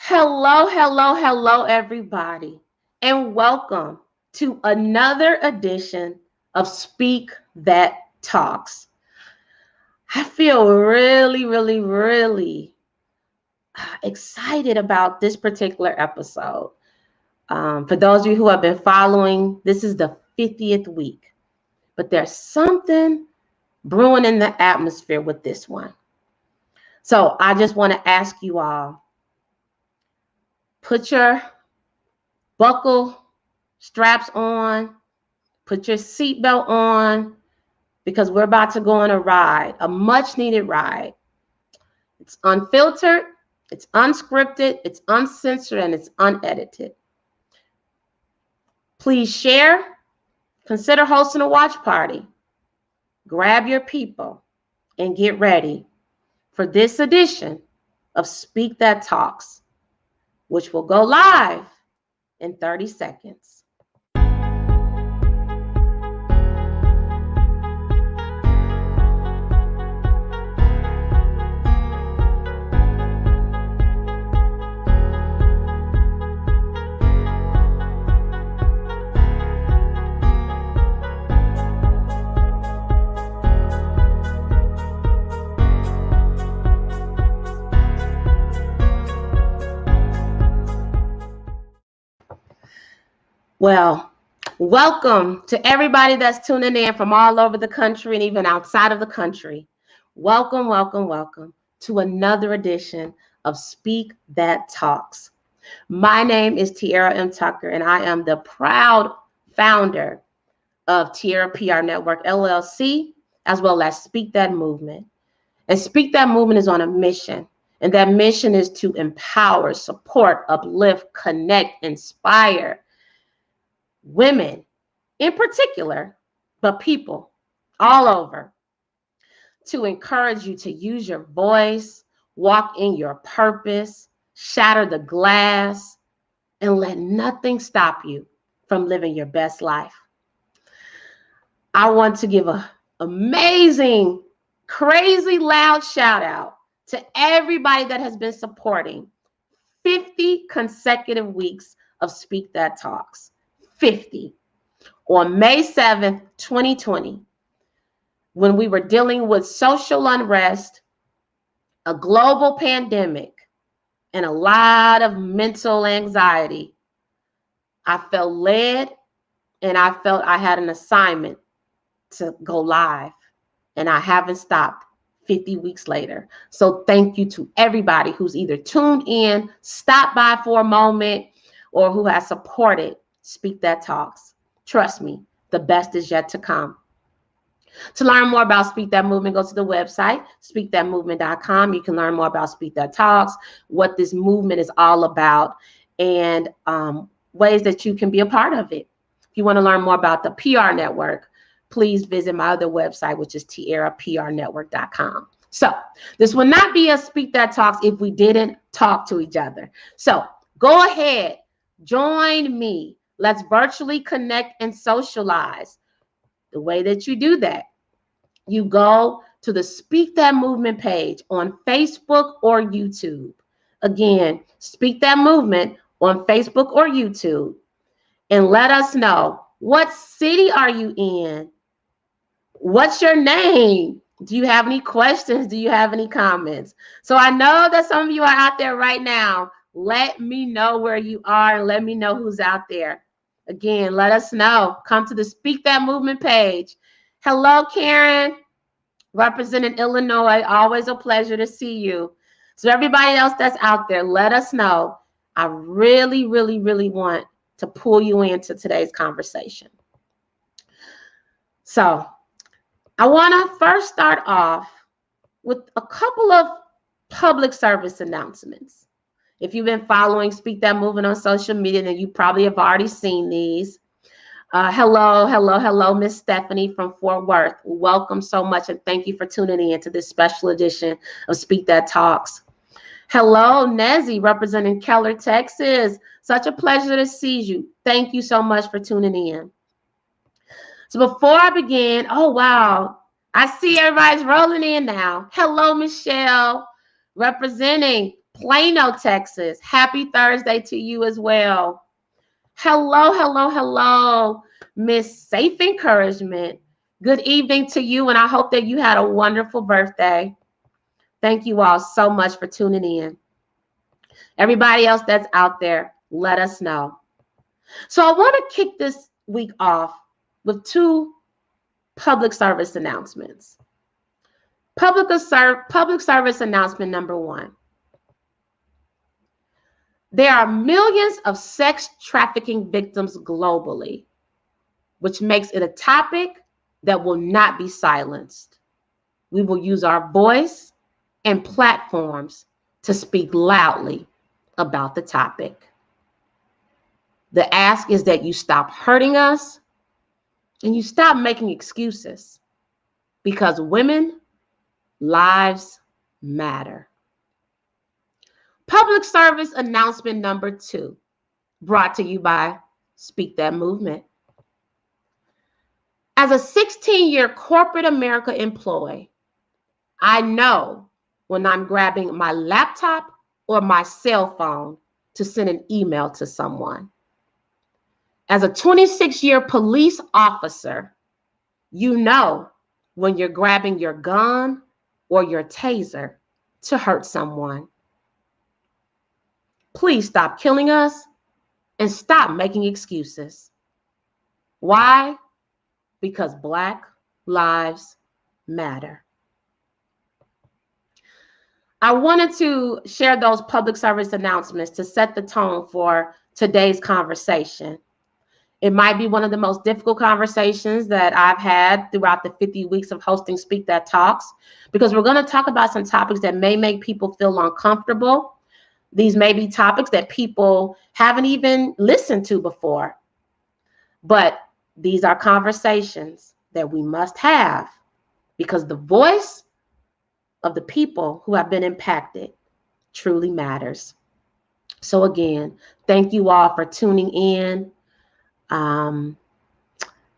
Hello, hello, hello, everybody, and welcome to another edition of Speak That Talks. I feel really excited about this particular episode. For those of you who have been following, this is the 50th week, but there's something brewing in the atmosphere with this one. So I just want to ask you all, put your buckle straps on, put your seatbelt on, because we're about to go on a ride, a much needed ride. It's unfiltered, it's unscripted, it's uncensored, and it's unedited. Please share, consider hosting a watch party. Grab your people and get ready for this edition of Speak That Talks, which will go live in 30 seconds. Well, welcome to everybody that's tuning in from all over the country and even outside of the country. Welcome to another edition of Speak That Talks. My name is Tiara M. Tucker, and I am the proud founder of Tiara PR Network, LLC, as well as Speak That Movement. And Speak That Movement is on a mission, and that mission is to empower, support, uplift, connect, inspire women in particular, but people all over, to encourage you to use your voice, walk in your purpose, shatter the glass, and let nothing stop you from living your best life. I want to give an amazing, crazy loud shout out to everybody that has been supporting 50 consecutive weeks of Speak That Talks. 50. On May 7th, 2020, when we were dealing with social unrest, a global pandemic, and a lot of mental anxiety, I felt led and I felt I had an assignment to go live, and I haven't stopped 50 weeks later. So thank you to everybody who's either tuned in, stopped by for a moment, or who has supported Speak That Talks. Trust me, the best is yet to come. To learn more about Speak That Movement, go to the website, speakthatmovement.com. You can learn more about Speak That Talks, what this movement is all about, and ways that you can be a part of it. If you want to learn more about the PR network, please visit my other website, which is tiaraprnetwork.com. So this will not be a Speak That Talks if we didn't talk to each other. So go ahead, join me. Let's virtually connect and socialize. The way that you do that, you go to the Speak That Movement page on Facebook or YouTube. Again, Speak That Movement on Facebook or YouTube. And let us know, what city are you in? What's your name? Do you have any questions? Do you have any comments? So I know that some of you are out there right now. Let me know where you are and let me know who's out there. Again, let us know. Come to the Speak That Movement page. Hello, Karen, representing Illinois. Always a pleasure to see you. So everybody else that's out there, let us know. I really want to pull you into today's conversation. So I want to first start off with a couple of public service announcements. If you've been following Speak That Movement on social media, then you probably have already seen these. Hello, Miss Stephanie from Fort Worth. Welcome so much, and thank you for tuning in to this special edition of Speak That Talks. Hello, Nezzy, representing Keller, Texas. Such a pleasure to see you. Thank you so much for tuning in. So before I begin, oh, wow, I see everybody's rolling in now. Hello, Michelle, representing Plano, Texas. Happy Thursday to you as well. Hello, hello, hello, Miss Safe Encouragement. Good evening to you, and I hope that you had a wonderful birthday. Thank you all so much for tuning in. Everybody else that's out there, let us know. So I want to kick this week off with two public service announcements. Public service announcement number one. There are millions of sex trafficking victims globally, which makes it a topic that will not be silenced. We will use our voice and platforms to speak loudly about the topic. The ask is that you stop hurting us and you stop making excuses, because women lives matter. Public service announcement number two, brought to you by Speak That Movement. As a 16-year corporate America employee, I know when I'm grabbing my laptop or my cell phone to send an email to someone. As a 26-year police officer, you know when you're grabbing your gun or your taser to hurt someone. Please stop killing us and stop making excuses. Why? Because Black lives matter. I wanted to share those public service announcements to set the tone for today's conversation. It might be one of the most difficult conversations that I've had throughout the 50 weeks of hosting Speak That Talks, because we're going to talk about some topics that may make people feel uncomfortable. These may be topics that people haven't even listened to before. But these are conversations that we must have, because the voice of the people who have been impacted truly matters. So again, thank you all for tuning in. And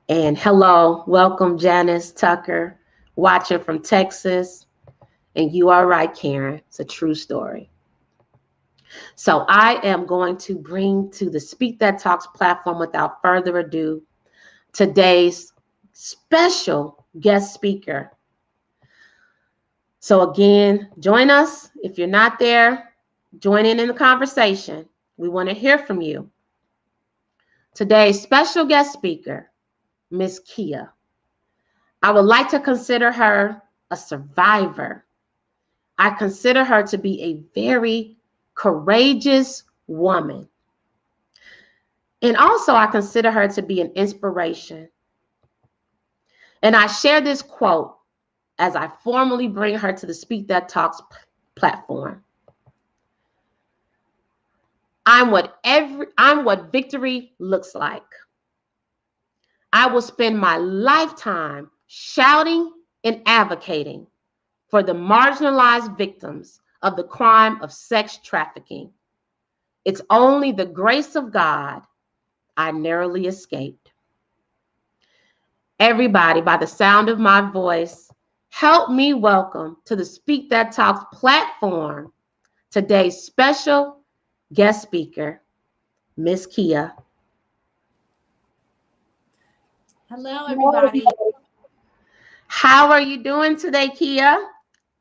hello, welcome Janice Tucker, watching from Texas. And you are right, Karen, it's a true story. So I am going to bring to the Speak That Talks platform, without further ado, today's special guest speaker. So again, join us. If you're not there, join in the conversation. We want to hear from you. Today's special guest speaker, Miss Keeya. I would like to consider her a survivor. I consider her to be a very courageous woman. And also, I consider her to be an inspiration. And I share this quote as I formally bring her to the Speak That Talks platform. I'm what victory looks like. I will spend my lifetime shouting and advocating for the marginalized victims of the crime of sex trafficking. It's only the grace of God I narrowly escaped. Everybody, by the sound of my voice, help me welcome to the Speak That Talks platform today's special guest speaker, Miss Keeya. Hello, everybody. How are you doing today, Keeya?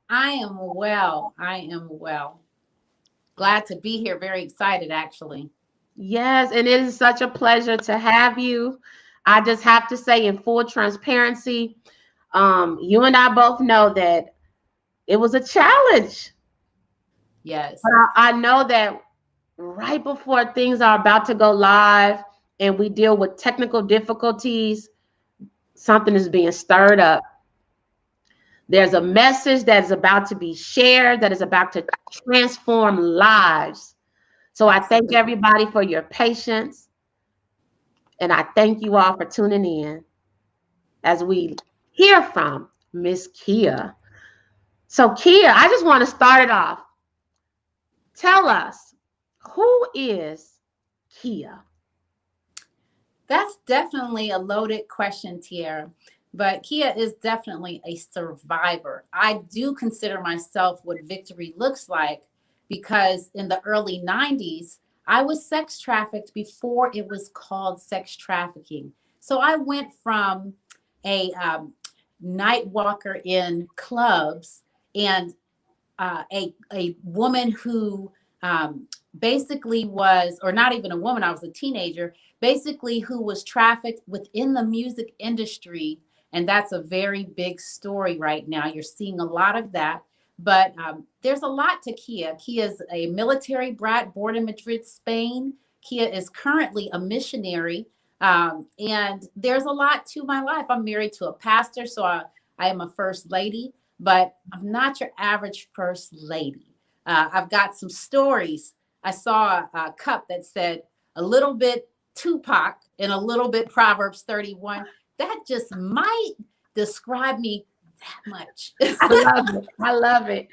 I am well. I am well. Glad to be here. Very excited, actually. Yes, and it is such a pleasure to have you. I just have to say, in full transparency, you and I both know that it was a challenge. Yes. But I know that right before things are about to go live and we deal with technical difficulties, something is being stirred up. There's a message that is about to be shared, that is about to transform lives. So I thank everybody for your patience. And I thank you all for tuning in as we hear from Miss Keeya. So Keeya, I just want to start it off. Tell us, who is Keeya? That's definitely a loaded question, Tiara. But Keeya is definitely a survivor. I do consider myself what victory looks like because in the early 90s, I was sex trafficked before it was called sex trafficking. So I went from a night walker in clubs and a woman who basically was, or not even a woman, I was a teenager, basically who was trafficked within the music industry. And that's a very big story right now. You're seeing a lot of that. But there's a lot to Keeya. Keeya is a military brat born in Madrid, Spain. Keeya is currently a missionary. And there's a lot to my life. I'm married to a pastor, so I am a first lady, but I'm not your average first lady. I've got some stories. I saw a cup that said a little bit Tupac and a little bit Proverbs 31. That just might describe me that much. I love it. I love it.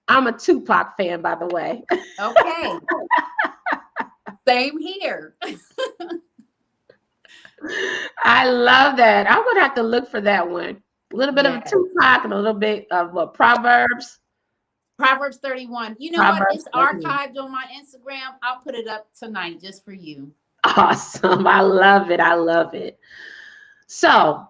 I'm a Tupac fan, by the way. Okay. Same here. I love that. I'm gonna have to look for that one. A little bit of a Yes. Tupac and a little bit of what, Proverbs. Proverbs 31. You know what? Proverbs It's 31. archived on my Instagram. I'll put it up tonight just for you. Awesome. I love it. I love it. So,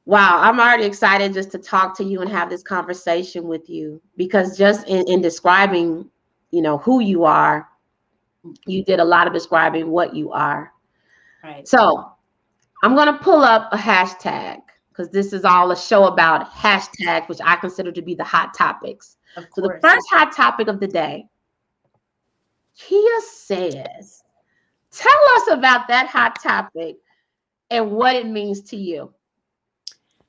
wow, I'm already excited just to talk to you and have this conversation with you, because just in describing, who you are, you did a lot of describing what you are. Right. So I'm going to pull up a hashtag, because this is all a show about hashtags, which I consider to be the hot topics. Of So the course. first hot topic of the day, Keeya says, tell us about that hot topic and what it means to you.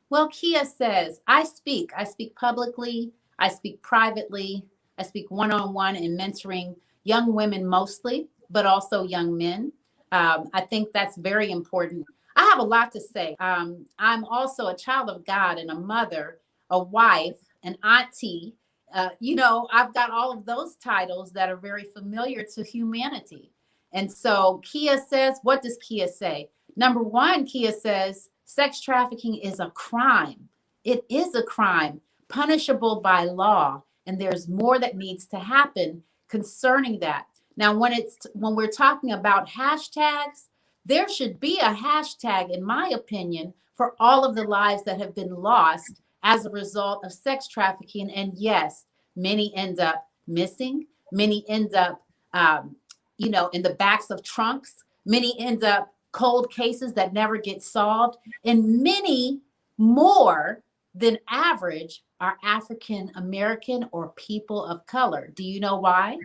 Well, Keeya says, I speak publicly, I speak privately, I speak one-on-one in mentoring young women mostly, but also young men. I think that's very important. I have a lot to say. I'm also a child of God and a mother, a wife, an auntie. I've got all of those titles that are very familiar to humanity. And so Keeya says, what does Keeya say? Number one, Keeya says, sex trafficking is a crime. It is a crime, punishable by law. And there's more that needs to happen concerning that. Now, when we're talking about hashtags, there should be a hashtag, in my opinion, for all of the lives that have been lost as a result of sex trafficking. And yes, many end up missing. Many end up, in the backs of trunks. Many end up cold cases that never get solved. And many more than average are African American or people of color. Do you know why?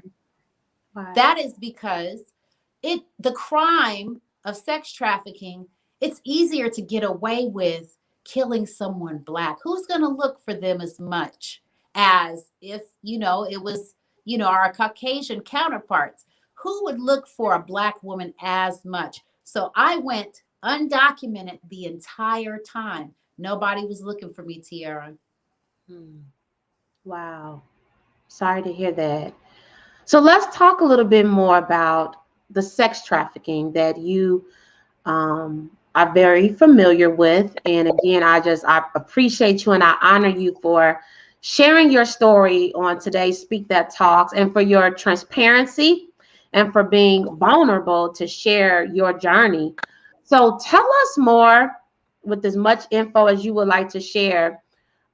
Why? That is because the crime of sex trafficking, it's easier to get away with killing someone Black. Who's going to look for them as much as if, it was, our Caucasian counterparts? Who would look for a Black woman as much? So I went undocumented the entire time. Nobody was looking for me, Tiara. Wow. Sorry to hear that. So let's talk a little bit more about the sex trafficking that you are very familiar with. And again, I appreciate you and I honor you for sharing your story on today's Speak That Talks, and for your transparency and for being vulnerable to share your journey. So tell us more, with as much info as you would like to share,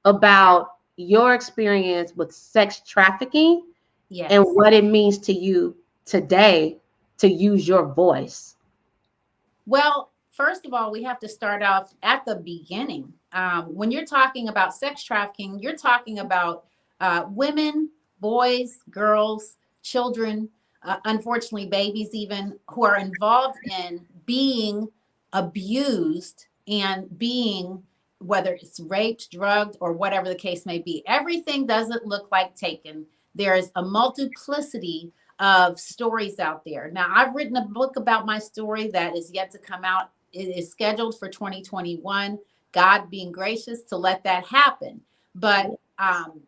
about your experience with sex trafficking. Yes. And what it means to you today to use your voice. Well, first of all, we have to start off at the beginning. When you're talking about sex trafficking, you're talking about women, boys, girls, children, unfortunately, babies even, who are involved in being abused and being, whether it's raped, drugged, or whatever the case may be. Everything doesn't look like taken. There's a multiplicity of stories out there. Now, I've written a book about my story that is yet to come out. It is scheduled for 2021. God being gracious to let that happen. But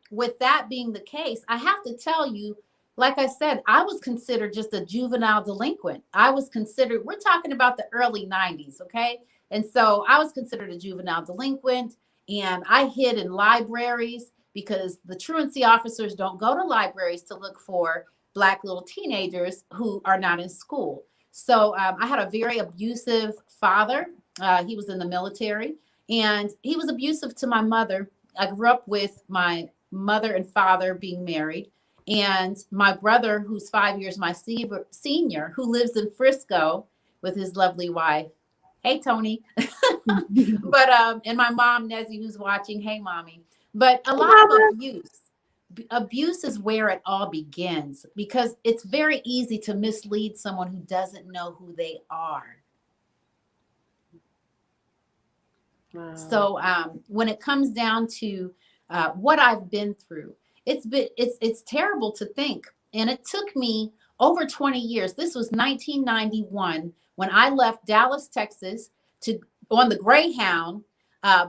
with that being the case, I have to tell you, like I said, I was considered just a juvenile delinquent. We're talking about the early 90s, okay? And so I was considered a juvenile delinquent, and I hid in libraries because the truancy officers don't go to libraries to look for Black little teenagers who are not in school. So I had a very abusive father. He was in the military, and he was abusive to my mother. I grew up with my mother and father being married, and my brother, who's 5 years my senior, who lives in Frisco with his lovely wife. Hey, Tony. But and my mom, Nezzy, who's watching. Hey, mommy. But a lot of abuse is where it all begins, because it's very easy to mislead someone who doesn't know who they are. Wow. So when it comes down to what I've been through, it's terrible to think. And it took me over 20 years. This was 1991 when I left Dallas, Texas, to on the Greyhound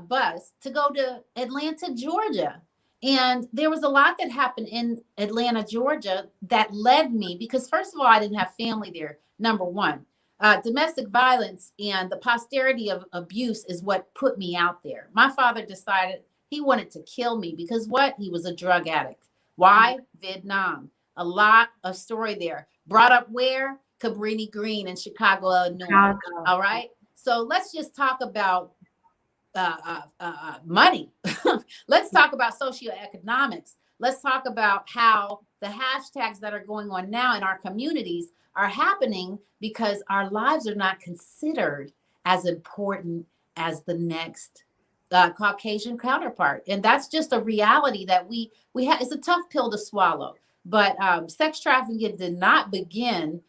bus to go to Atlanta, Georgia. And there was a lot that happened in Atlanta, Georgia that led me, because first of all, I didn't have family there. Number one, domestic violence and the posterity of abuse is what put me out there. My father decided he wanted to kill me because what? He was a drug addict. Why? Vietnam. A lot of story there. Brought up where? Cabrini Green in Chicago, Illinois. All right. So let's just talk about money. Let's talk about socioeconomics. Let's talk about how the hashtags that are going on now in our communities are happening because our lives are not considered as important as the next Caucasian counterpart. And that's just a reality that we have. It's a tough pill to swallow. But sex trafficking did not begin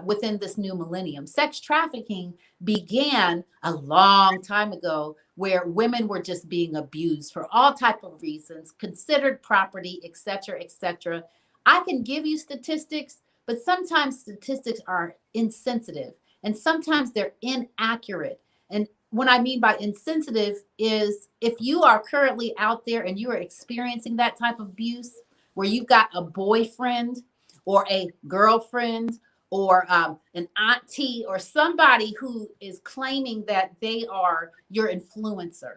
within this new millennium. Sex trafficking began a long time ago, where women were just being abused for all type of reasons, considered property, et cetera, et cetera. I can give you statistics, but sometimes statistics are insensitive and sometimes they're inaccurate. And what I mean by insensitive is if you are currently out there and you are experiencing that type of abuse, where you've got a boyfriend or a girlfriend or an auntie or somebody who is claiming that they are your influencer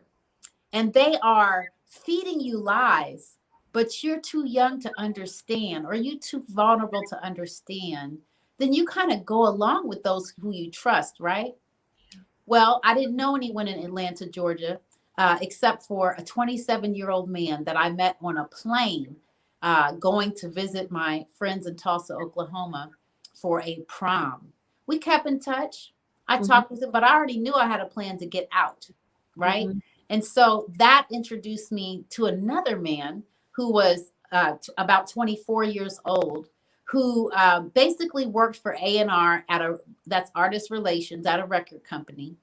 and they are feeding you lies, but you're too young to understand or you're too vulnerable to understand, then you kind of go along with those who you trust, right? Well, I didn't know anyone in Atlanta, Georgia, except for a 27-year-old man that I met on a plane going to visit my friends in Tulsa, Oklahoma for a prom. We kept in touch. I talked with him, but I already knew I had a plan to get out, right? And so that introduced me to another man who was about 24 years old, who basically worked for A&R that's artist relations at a record company.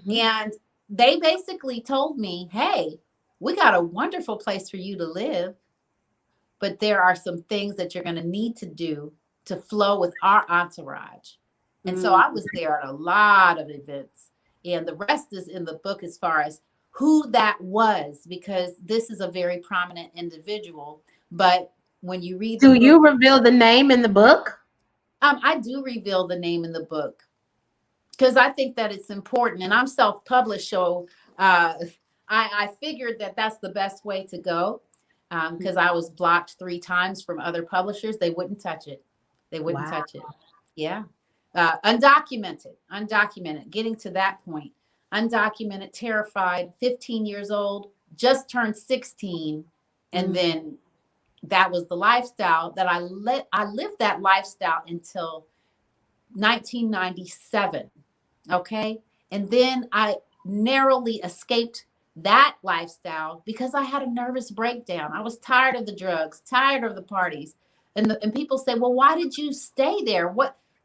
And they basically told me, hey, we got a wonderful place for you to live, but there are some things that you're going to need to do to flow with our entourage. And so I was there at a lot of events, and the rest is in the book as far as who that was, because this is a very prominent individual. But when you read the book, you reveal the name in the book? I do reveal the name in the book because I think that it's important, and I'm self-published, so I figured that that's the best way to go, because I was blocked 3 times from other publishers. They wouldn't touch it. They wouldn't touch it. Yeah. Undocumented, getting to that point. Undocumented, terrified, 15 years old, just turned 16. And then that was the lifestyle that I lived that lifestyle until 1997. Okay. And then I narrowly escaped that lifestyle because I had a nervous breakdown. I was tired of the drugs, tired of the parties. And people say, well, why did you stay there?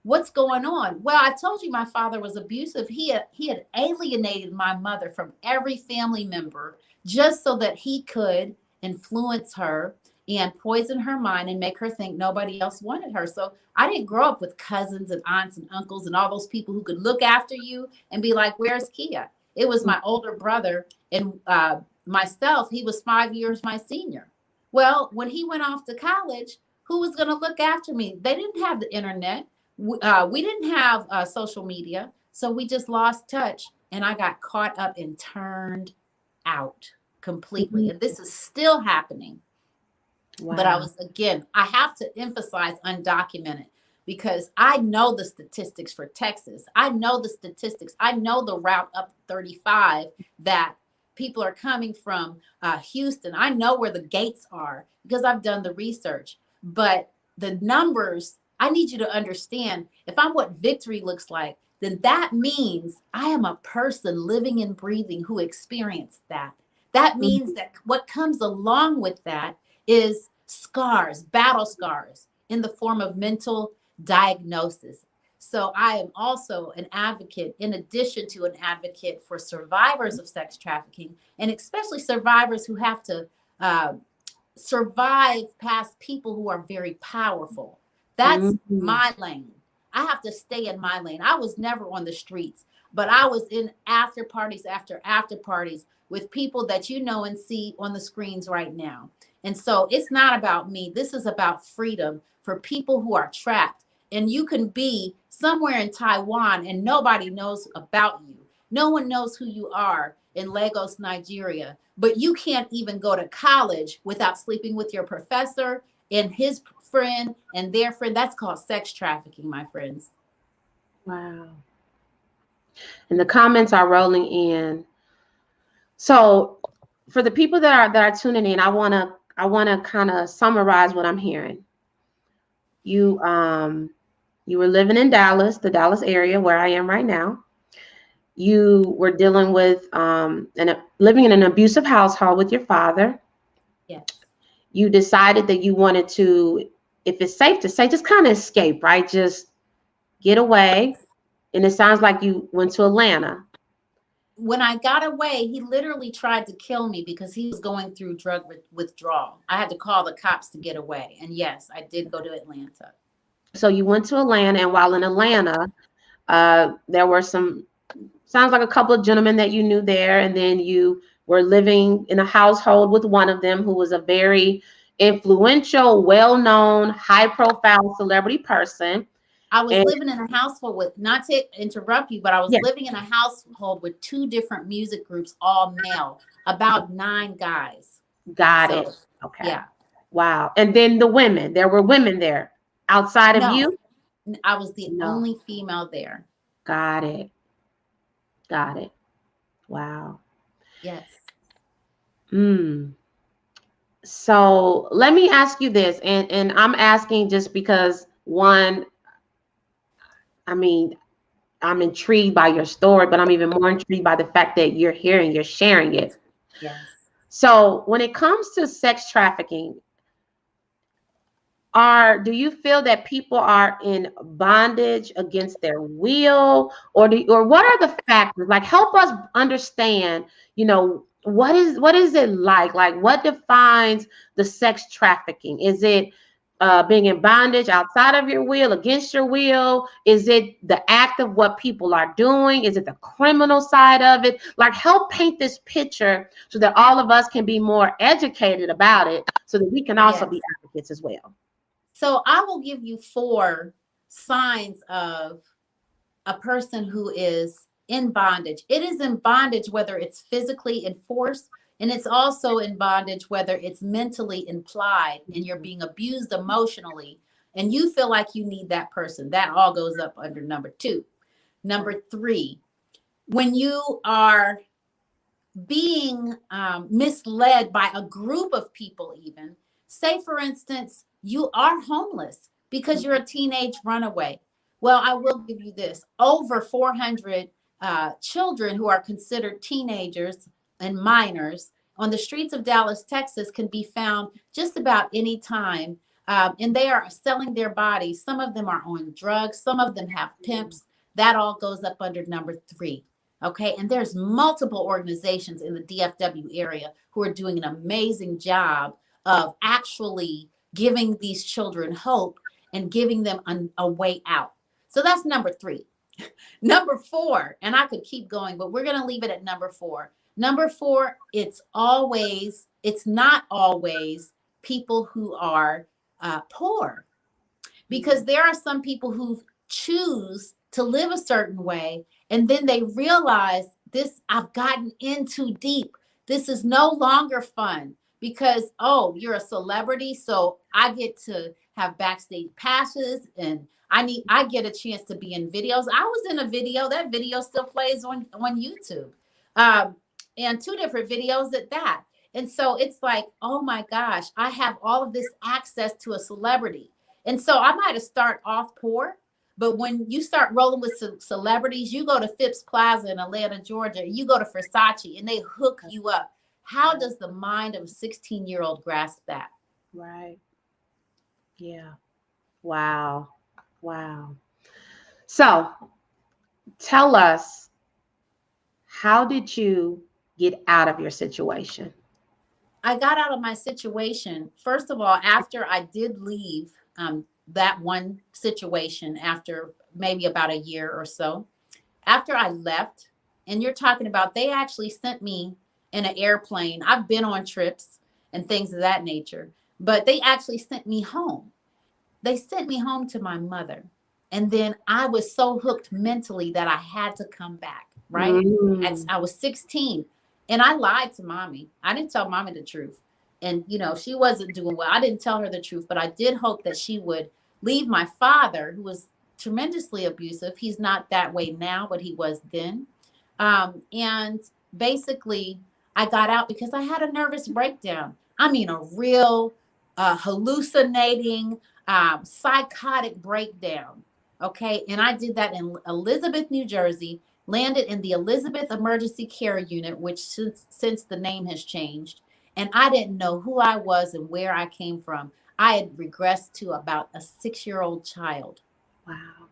What's going on? Well, I told you my father was abusive. He had alienated my mother from every family member just so that he could influence her and poison her mind and make her think nobody else wanted her. So I didn't grow up with cousins and aunts and uncles and all those people who could look after you and be like, where's Keeya? It was my older brother and myself. He was 5 years my senior. Well, when he went off to college, who was going to look after me? They didn't have the internet. We didn't have social media. So we just lost touch. And I got caught up and turned out completely. And this is still happening. But I Wow. was, again, I have to emphasize undocumented because I know the statistics for Texas. I know the statistics. I know the route up 35 that people are coming from Houston. I know where the gates are because I've done the research. But the numbers, I need you to understand, if I'm what victory looks like, then that means I am a person living and breathing who experienced that. That means that what comes along with that is scars, battle scars in the form of mental diagnosis. So I am also an advocate, in addition to an advocate for survivors of sex trafficking, and especially survivors who have to uh, survive past people who are very powerful. That's Mm-hmm. my lane. I have to stay in my lane. I was never on the streets, but I was in after parties after after parties with people that you know and see on the screens right now. And so it's not about me. This is about freedom for people who are trapped. And you can be somewhere in Taiwan and nobody knows about you. No one knows who you are in Lagos, Nigeria, but you can't even go to college without sleeping with your professor and his friend and their friend. That's called sex trafficking, my friends. Wow. And the comments are rolling in. So for the people that are tuning in, I wanna kind of summarize what I'm hearing. You you were living in Dallas, the Dallas area where I am right now. You were dealing with and living in an abusive household with your father. Yes. You decided that you wanted to, if it's safe to say, just kind of escape, right? Just get away. And it sounds like you went to Atlanta. When I got away, he literally tried to kill me because he was going through drug withdrawal. I had to call the cops to get away. And yes, I did go to Atlanta. So you went to Atlanta, and while in Atlanta, there were some, sounds like a couple of gentlemen that you knew there, and then you were living in a household with one of them who was a very influential, well-known, high-profile celebrity person. I was And living in a household with, not to interrupt you, but I was yeah, living in a household with two different music groups, all male, about 9 guys. got it. So, Okay. yeah. Wow. And then the women, there were women there outside of No, you? I was the No. only female there. Got it. Got it. Wow. Yes. Hmm. So let me ask you this, and I'm asking just because one, I mean, I'm intrigued by your story, but I'm even more intrigued by the fact that you're here and you're sharing it. Yes. So when it comes to sex trafficking, do you feel that people are in bondage against their will, or what are the factors? Like, help us understand, what is it like what defines the sex trafficking? Is it being in bondage outside of your will, against your will? Is it the act of what people are doing? Is it the criminal side of it? Like, help paint this picture so that all of us can be more educated about it, so that we can also be Yes. advocates as well. So I will give you 4 signs of a person who is in bondage. It is in bondage whether it's physically enforced, and it's also in bondage whether it's mentally implied and you're being abused emotionally and you feel like you need that person. That all goes up under number 2. Number 3, when you are being misled by a group of people, even say, for instance, you are homeless because you're a teenage runaway. Well, I will give you this: over 400 children who are considered teenagers and minors on the streets of Dallas, Texas, can be found just about any time. And they are selling their bodies. Some of them are on drugs, some of them have pimps. That all goes up under number 3. Okay. And there's multiple organizations in the DFW area who are doing an amazing job of actually giving these children hope and giving them a way out. So that's number 3. Number 4, and I could keep going, but we're going to leave it at number 4. Number 4, it's not always people who are poor, because there are some people who choose to live a certain way and then they realize, this, I've gotten in too deep, this is no longer fun, because, oh, you're a celebrity, so I get to have backstage passes, and I get a chance to be in videos. I was in a video. That video still plays on YouTube. Um, and two different videos at that. And so it's like, oh my gosh, I have all of this access to a celebrity. And so I might have started off poor, but when you start rolling with celebrities, you go to Phipps Plaza in Atlanta, Georgia, you go to Versace, and they hook you up. How does the mind of a 16-year-old grasp that? Right. Yeah. Wow. Wow. So tell us, how did you get out of your situation? I got out of my situation, first of all, after I did leave that one situation after maybe about a year or so. After I left, and you're talking about, they actually sent me in an airplane. I've been on trips and things of that nature, but they actually sent me home. They sent me home to my mother. And then I was so hooked mentally that I had to come back, right? Mm. I was 16, and I lied to mommy. I didn't tell mommy the truth. And, she wasn't doing well. I didn't tell her the truth, but I did hope that she would leave my father, who was tremendously abusive. He's not that way now, but he was then. And basically, I got out because I had a nervous breakdown. I mean, a real hallucinating, psychotic breakdown. Okay. And I did that in Elizabeth, New Jersey, landed in the Elizabeth Emergency Care Unit, which since the name has changed. And I didn't know who I was and where I came from. I had regressed to about a 6-year-old child. Wow.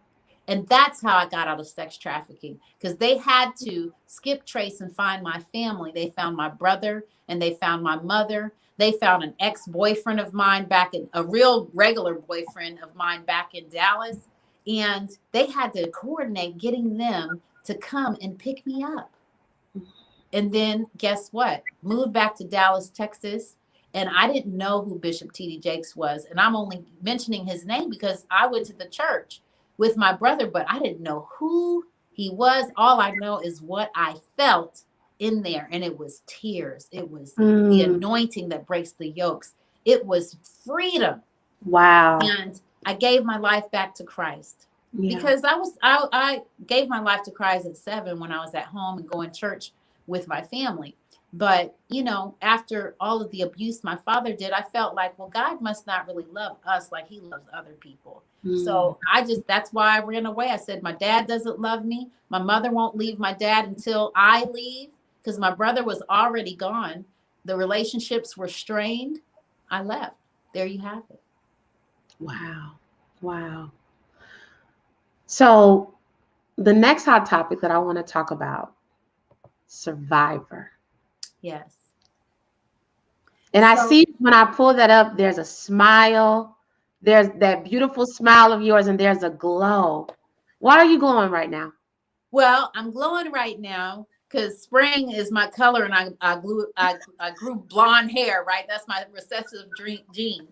And that's how I got out of sex trafficking, because they had to skip trace and find my family. They found my brother and they found my mother. They found an ex-boyfriend of mine a real regular boyfriend of mine back in Dallas. And they had to coordinate getting them to come and pick me up. And then guess what? Moved back to Dallas, Texas. And I didn't know who Bishop T.D. Jakes was. And I'm only mentioning his name because I went to the church with my brother, but I didn't know who he was. All I know is what I felt in there. And it was tears. It was the anointing that breaks the yokes. It was freedom. Wow. And I gave my life back to Christ. Yeah. Because I gave my life to Christ at 7 when I was at home and going to church with my family. But, after all of the abuse my father did, I felt like, well, God must not really love us like he loves other people. So that's why I ran away. I said, my dad doesn't love me. My mother won't leave my dad until I leave, because my brother was already gone. The relationships were strained. I left. There you have it. Wow. Wow. So the next hot topic that I want to talk about, survivor. Yes. And I see when I pull that up, there's a smile. There's that beautiful smile of yours, and there's a glow. Why are you glowing right now? Well, I'm glowing right now because spring is my color, and I grew blonde hair, right? That's my recessive gene.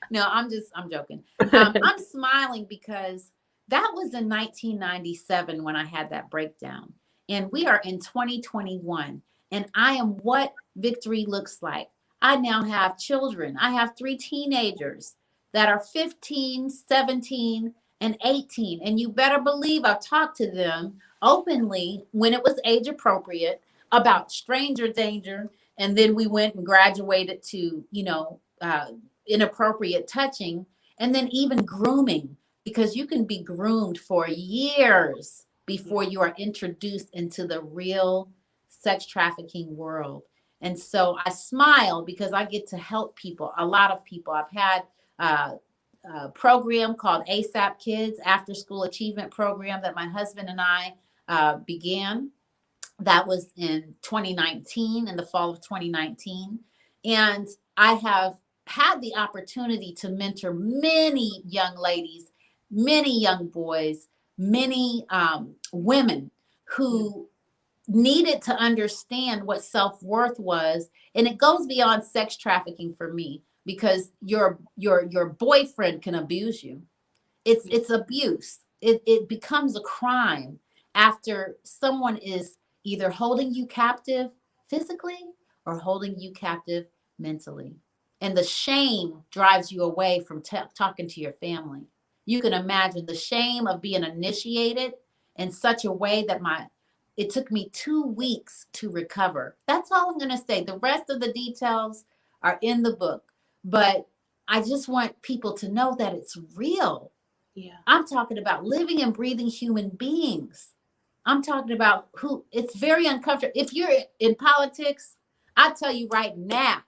No, I'm joking. I'm smiling because that was in 1997 when I had that breakdown. And we are in 2021. And I am what victory looks like. I now have children. I have 3 teenagers that are 15, 17, and 18. And you better believe I've talked to them openly when it was age appropriate about stranger danger. And then we went and graduated to, inappropriate touching, and then even grooming, because you can be groomed for years before you are introduced into the real sex trafficking world. And so I smile because I get to help people, a lot of people. I've had a program called ASAP Kids, After School Achievement Program, that my husband and I began. That was in 2019, in the fall of 2019. And I have had the opportunity to mentor many young ladies, many young boys, many women who needed to understand what self-worth was. And it goes beyond sex trafficking for me, because your boyfriend can abuse you. It's abuse. It becomes a crime after someone is either holding you captive physically or holding you captive mentally. And the shame drives you away from talking to your family. You can imagine the shame of being initiated in such a way that it took me 2 weeks to recover. That's all I'm going to say. The rest of the details are in the book, but I just want people to know that it's real. Yeah. I'm talking about living and breathing human beings. I'm talking about who it's very uncomfortable. If you're in politics, I tell you right now,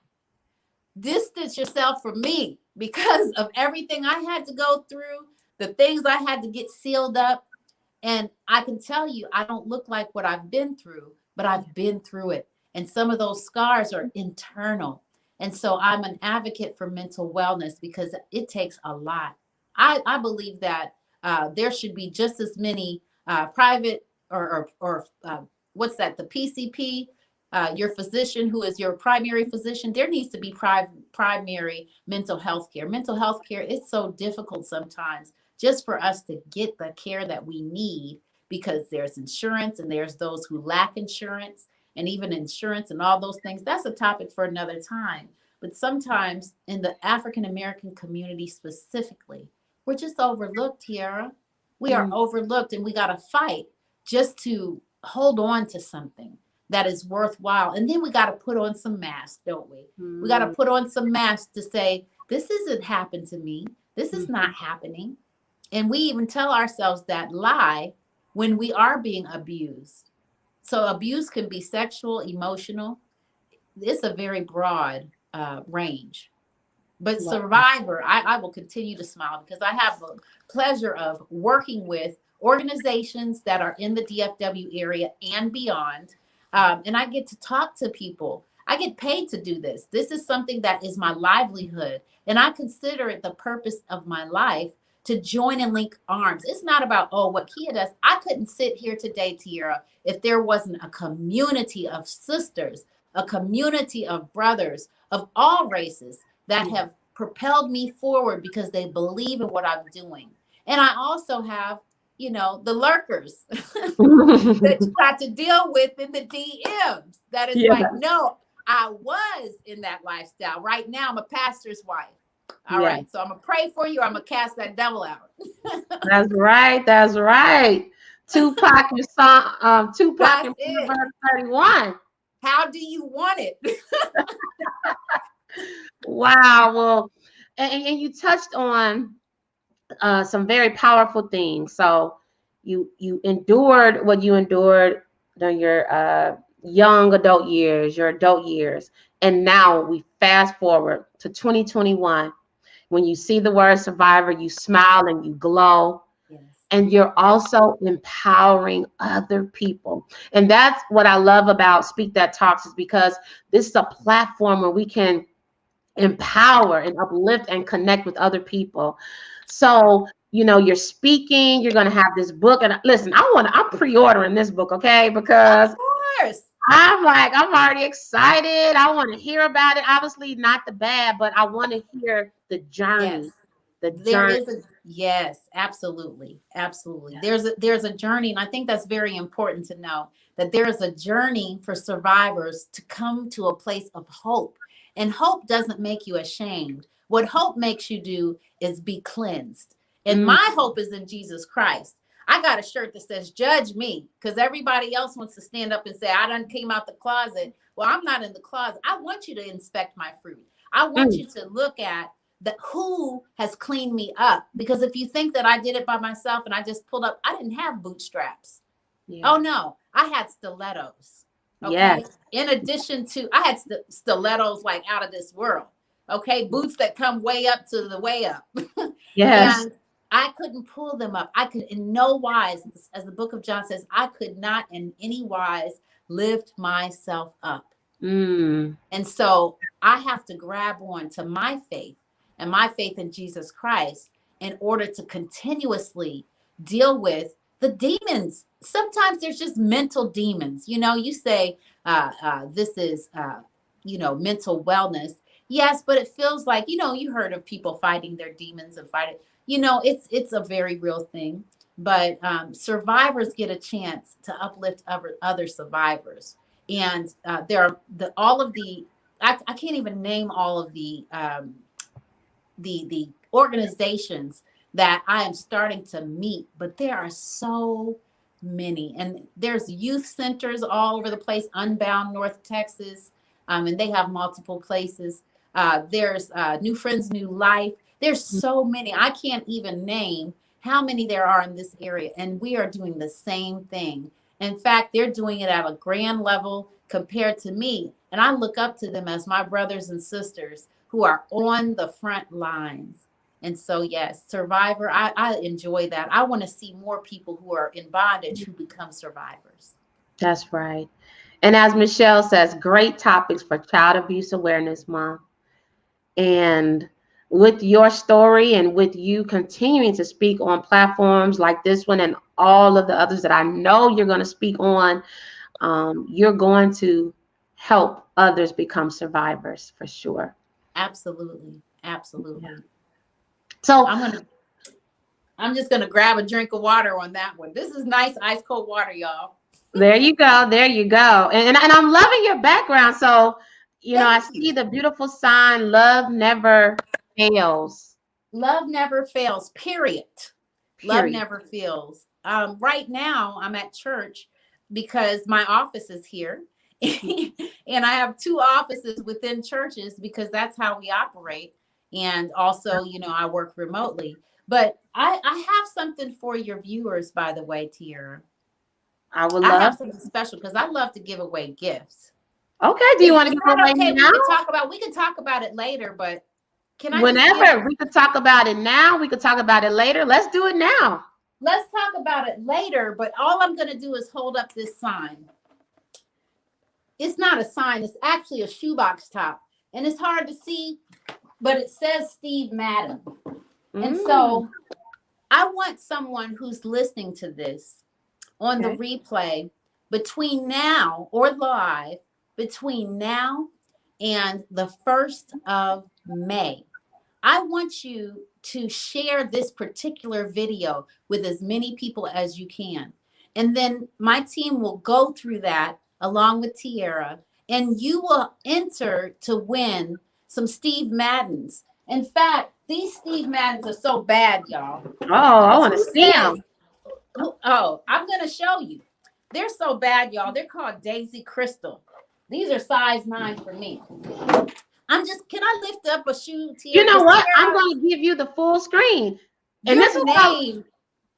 distance yourself from me because of everything I had to go through, the things I had to get sealed up. And I can tell you, I don't look like what I've been through, but I've been through it. And some of those scars are internal. And so I'm an advocate for mental wellness because it takes a lot. I believe that there should be just as many private or what's that, the PCP, your physician who is your primary physician. There needs to be primary mental health care. Mental health care, it's so difficult sometimes just for us to get the care that we need because there's insurance and there's those who lack insurance and even insurance and all those things. That's a topic for another time. But sometimes in the African American community specifically, we're just overlooked, Tiara. We are overlooked, and we got to fight just to hold on to something that is worthwhile. And then we got to put on some masks, don't we? We got to put on some masks to say, this isn't happened to me. This is not happening. And we even tell ourselves that lie when we are being abused. So abuse can be sexual, emotional. It's a very broad range. But survivor, I will continue to smile because I have the pleasure of working with organizations that are in the DFW area and beyond. And I get to talk to people. I get paid to do this. This is something that is my livelihood. And I consider it the purpose of my life to join and link arms. It's not about, oh, what Keeya does. I couldn't sit here today, Tiara, if there wasn't a community of sisters, a community of brothers of all races that have propelled me forward because they believe in what I'm doing. And I also have, the lurkers that you got to deal with in the DMs. That is like, no, I was in that lifestyle. Right now, I'm a pastor's wife. All right. So I'm going to pray for you. I'm going to cast that devil out. That's right. That's right. Tupac and Proverbs 31. How do you want it? Wow. Well, and you touched on some very powerful things. So you endured what you endured during your young adult years, your adult years. And now we fast forward to 2021. When you see the word survivor, you smile and you glow. Yes. And you're also empowering other people. And that's what I love about Speak That Talks, is because this is a platform where we can empower and uplift and connect with other people. So, you're speaking, you're going to have this book. And listen, I'm pre-ordering this book, okay? Because of course. I'm already excited. I want to hear about it. Obviously not the bad, but I want to hear the journey. Yes. Yes, absolutely. Absolutely. There's a journey. And I think that's very important to know that there is a journey for survivors to come to a place of hope. And hope doesn't make you ashamed. What hope makes you do is be cleansed. And my hope is in Jesus Christ. I got a shirt that says, judge me, because everybody else wants to stand up and say, I done came out the closet. Well, I'm not in the closet. I want you to inspect my fruit. I want you to look at who has cleaned me up. Because if you think that I did it by myself and I just pulled up, I didn't have bootstraps. Yeah. Oh, no, I had stilettos. Okay. Yes. In addition to, I had stilettos like out of this world. Okay. Boots that come way up to the way up. Yes. And I couldn't pull them up. I could in no wise, as the book of John says, I could not in any wise lift myself up. And so I have to grab on to my faith and my faith in Jesus Christ in order to continuously deal with the demons. Sometimes there's just mental demons. You say this is, mental wellness. Yes, but it feels like, you heard of people fighting their demons and fighting. It's a very real thing. But survivors get a chance to uplift other survivors. And there are all of the I can't even name all of the organizations that I am starting to meet, but there are so many. And there's youth centers all over the place, Unbound North Texas, and they have multiple places. There's New Friends, New Life. There's so many. I can't even name how many there are in this area. And we are doing the same thing. In fact, they're doing it at a grand level compared to me. And I look up to them as my brothers and sisters who are on the front lines. And so, yes, survivor, I enjoy that. I want to see more people who are in bondage who become survivors. That's right. And as Michelle says, great topics for Child Abuse Awareness Month. And with your story and with you continuing to speak on platforms like this one and all of the others that I know you're going to speak on, you're going to help others become survivors for sure. Absolutely. Absolutely. Yeah. So I'm just gonna grab a drink of water on that one. This is nice ice cold water, y'all. there you go. There you go. And I'm loving your background. So, I Thank see you. the beautiful sign, love never fails. Love never fails, period. Love Period. never fails. Right now, I'm at church because my office is here. And I have two offices within churches because that's how we operate. And also, I work remotely. But I have something for your viewers, by the way, Tiara. I would I love. have something special because I love to give away gifts. Okay. Do you want to Is give that away okay? now? We can talk about it later, but can I just give? Whenever we could talk about it now, we could talk about it later. Let's do it now. Let's talk about it later, but all I'm going to do is hold up this sign. It's not a sign, it's actually a shoebox top. And it's hard to see, but it says Steve Madden. And so I want someone who's listening to this on the replay between now or live, between now and the 1st of May. I want you to share this particular video with as many people as you can. And then my team will go through that along with Tiara, and you will enter to win some Steve Maddens. In fact, these Steve Maddens are so bad, y'all. Oh, I want to Who see them. Oh, I'm going to show you. They're so bad, y'all. They're called Daisy Crystal. These are size 9 for me. Can I lift up a shoe, Tiara? You know what? I'm going to give you the full screen. And this is name.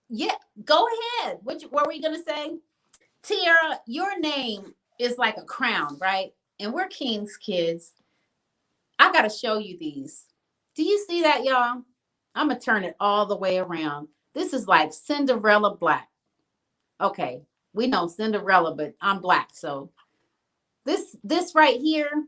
Yeah, go ahead. What were we going to say? Tiara, your name is like a crown, right? And we're King's kids. I got to show you these. Do you see that, y'all? I'm going to turn it all the way around. This is like Cinderella black. Okay, we know Cinderella, but I'm black. So this right here,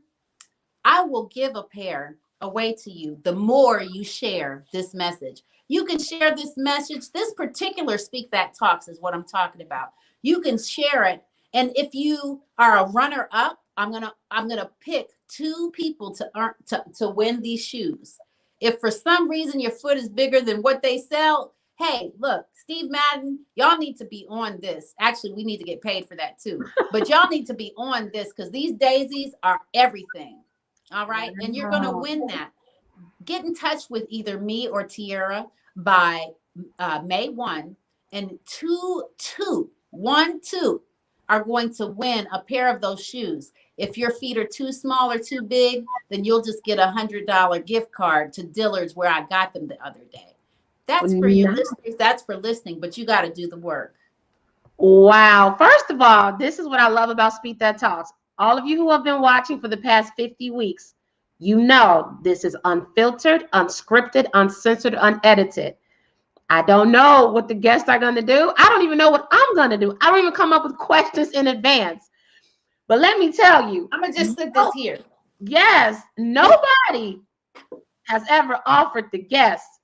I will give a pair away to you the more you share this message. You can share this message. This particular Speak That Talks is what I'm talking about. You can share it. And if you are a runner up, I'm gonna pick 2 people to win these shoes. If for some reason your foot is bigger than what they sell, hey, look, Steve Madden, y'all need to be on this. Actually, we need to get paid for that too. But y'all need to be on this because these daisies are everything. All right. And you're going to win that. Get in touch with either me or Tiara by May 1. And 2 are going to win a pair of those shoes. If your feet are too small or too big, then you'll just get a $100 gift card to Dillard's where I got them the other day. That's for your listeners. That's for listening, but you got to do the work. Wow. First of all, this is what I love about Speak That Talks. All of you who have been watching for the past 50 weeks, you know this is unfiltered, unscripted, uncensored, unedited. I don't know what the guests are going to do. I don't even know what I'm going to do. I don't even come up with questions in advance. But let me tell you. I'm going to just sit this here. Yes. Nobody has ever offered the guests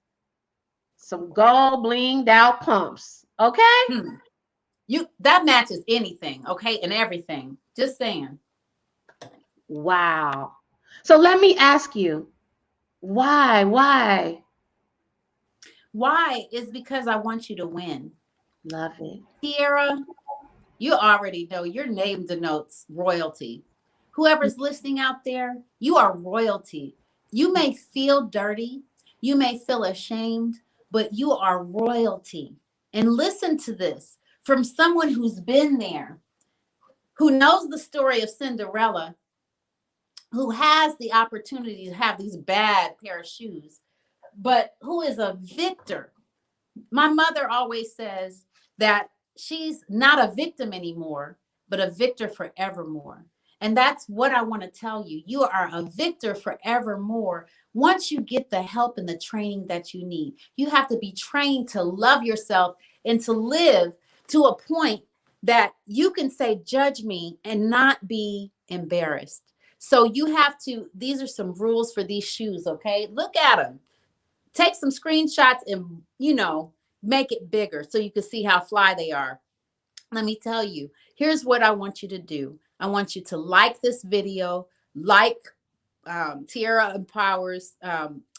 some gold blinged out pumps. Okay? That matches anything, okay? And everything. Just saying. Wow. So let me ask you, why? Why is because I want you to win. Love it. Tiara, you already know your name denotes royalty. Whoever's listening out there, you are royalty. You may feel dirty, you may feel ashamed, but you are royalty. And listen to this from someone who's been there, who knows the story of Cinderella, who has the opportunity to have these bad pair of shoes, but who is a victor. My mother always says that she's not a victim anymore, but a victor forevermore. And that's what I want to tell you. You are a victor forevermore. Once you get the help and the training that you need, you have to be trained to love yourself and to live to a point that you can say, judge me, and not be embarrassed. So you have to, these are some rules for these shoes, okay? Look at them. Take some screenshots and, make it bigger so you can see how fly they are. Let me tell you, here's what I want you to do. I want you to like this video, like Tierra Empowers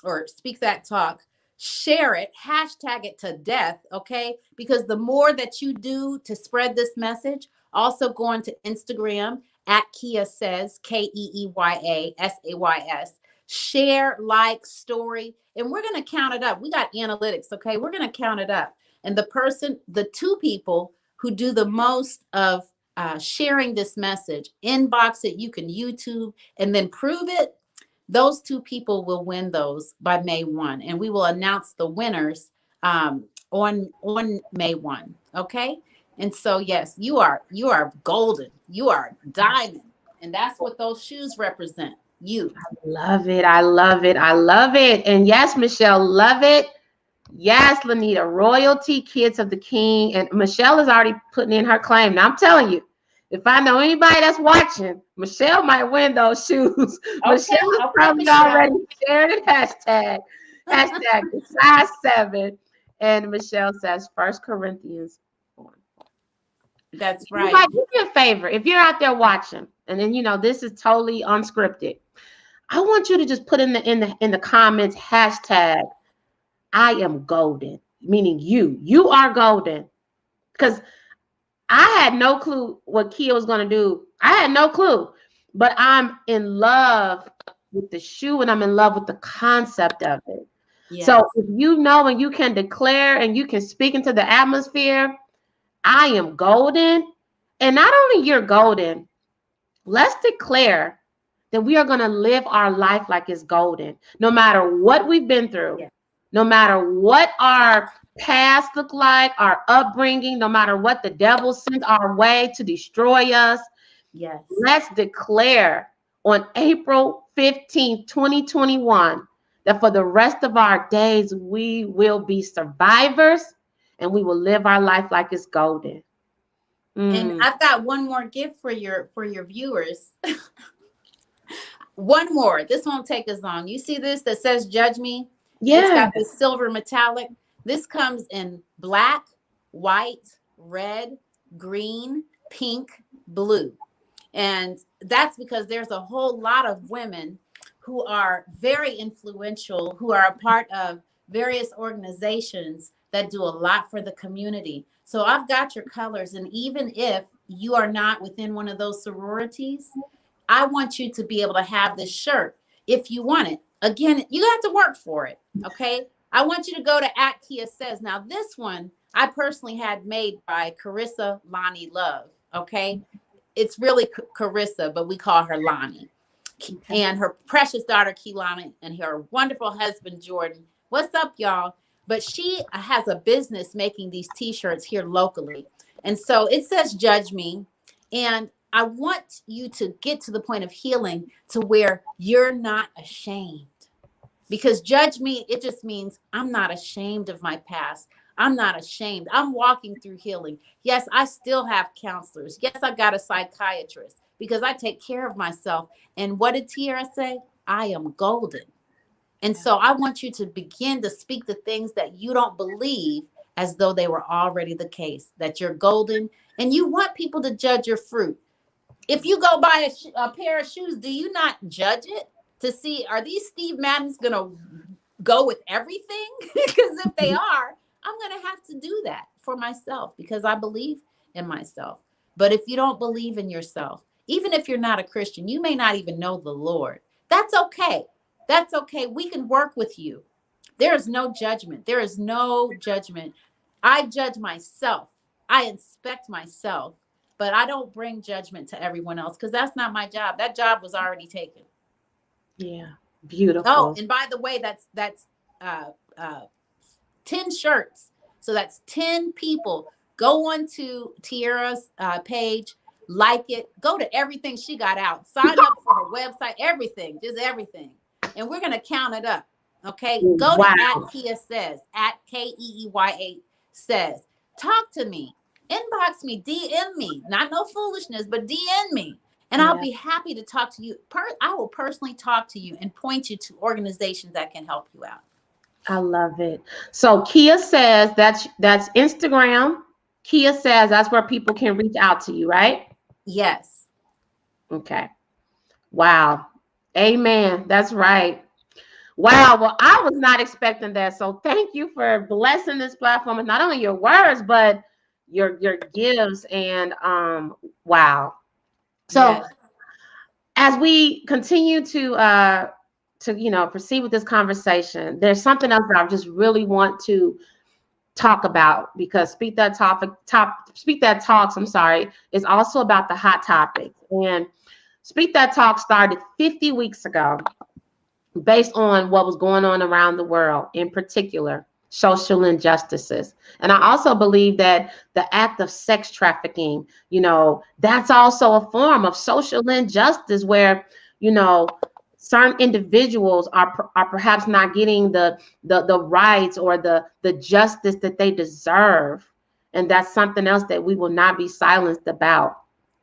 or Speak That Talk, share it, hashtag it to death, okay? Because the more that you do to spread this message, also go on to Instagram at Keeya Says, KeeyaSays, share, like, story, and we're going to count it up. We got analytics, okay? We're going to count it up. And the two people who do the most of sharing this message, inbox it, you can YouTube and then prove it. Those two people will win those by May 1. And we will announce the winners on May 1. Okay. And so, yes, you are golden. You are diamond. And that's what those shoes represent. You. I love it. I love it. I love it. And yes, Michelle, love it. Yes, Lanita, royalty, kids of the king. And Michelle is already putting in her claim. Now I'm telling you, if I know anybody that's watching, Michelle might win those shoes. Okay, Michelle is probably already shared it. Hashtag size 7. And Michelle says 1 Corinthians 4. That's right. Do me a favor. If you're out there watching, and then this is totally unscripted, I want you to just put in the comments hashtag I am golden, meaning you are golden. Because I had no clue what Keeya was going to do. I had no clue, but I'm in love with the shoe and I'm in love with the concept of it. Yes. So if you know and you can declare and you can speak into the atmosphere, I am golden. And not only you're golden, let's declare that we are going to live our life like it's golden, no matter what we've been through. Yes. No matter what our past look like, our upbringing, no matter what the devil sent our way to destroy us. Yes. Let's declare on April 15, 2021, that for the rest of our days, we will be survivors and we will live our life like it's golden. And I've got one more gift for your viewers. One more. This won't take us long. You see this that says "Judge Me"? Yeah. It's got this silver metallic. This comes in black, white, red, green, pink, blue. And that's because there's a whole lot of women who are very influential, who are a part of various organizations that do a lot for the community. So I've got your colors. And even if you are not within one of those sororities, I want you to be able to have this shirt if you want it. Again, you have to work for it. Okay. I want you to go to @Keeya Says. Now, this one I personally had made by Carissa Lonnie Love. Okay. It's really Carissa, but we call her Lonnie. And her precious daughter, Keelani, and her wonderful husband, Jordan. What's up, y'all? But she has a business making these t-shirts here locally. And so it says, "Judge Me." And I want you to get to the point of healing to where you're not ashamed. Because judge me, it just means I'm not ashamed of my past. I'm not ashamed. I'm walking through healing. Yes, I still have counselors. Yes, I got a psychiatrist because I take care of myself. And what did Tierra say? I am golden. And so I want you to begin to speak the things that you don't believe as though they were already the case, that you're golden. And you want people to judge your fruit. If you go buy a pair of shoes, do you not judge it to see, are these Steve Maddens going to go with everything? Because if they are, I'm going to have to do that for myself because I believe in myself. But if you don't believe in yourself, Even if you're not a Christian, you may not even know the Lord. That's okay. That's okay. We can work with you. There is no judgment. There is no judgment. I judge myself. I inspect myself, but I don't bring judgment to everyone else because that's not my job. That job was already taken. Yeah. Oh, Beautiful. and by the way, that's uh, uh, 10 shirts. So that's 10 people. Go on to Tiara's page, like it, go to everything she got out, sign up for her website, everything, just everything. And we're going to count it up. Okay. Go to Wow. @Keeya Says, @KEEYA Says. Talk to me, inbox me, DM me, not no foolishness, but DM me. And I'll Yeah. be happy to talk to you. I will personally talk to you and point you to organizations that can help you out. I love it. So Keeya Says, that's Instagram. Keeya Says, that's where people can reach out to you, right? Yes. Okay. Wow. Amen. That's right. Wow. Well, I was not expecting that. So thank you for blessing this platform with not only your words, but your gifts. And wow. So Yes. as we continue to proceed with this conversation, there's something else that I just really want to talk about, because Speak That Talks, I'm sorry, is also about the hot topics. And Speak That Talk started 50 weeks ago based on what was going on around the world, in particular social injustices. And I also believe that the act of sex trafficking, that's also a form of social injustice where, you know, certain individuals are perhaps not getting the rights or the justice that they deserve. And that's something else that we will not be silenced about.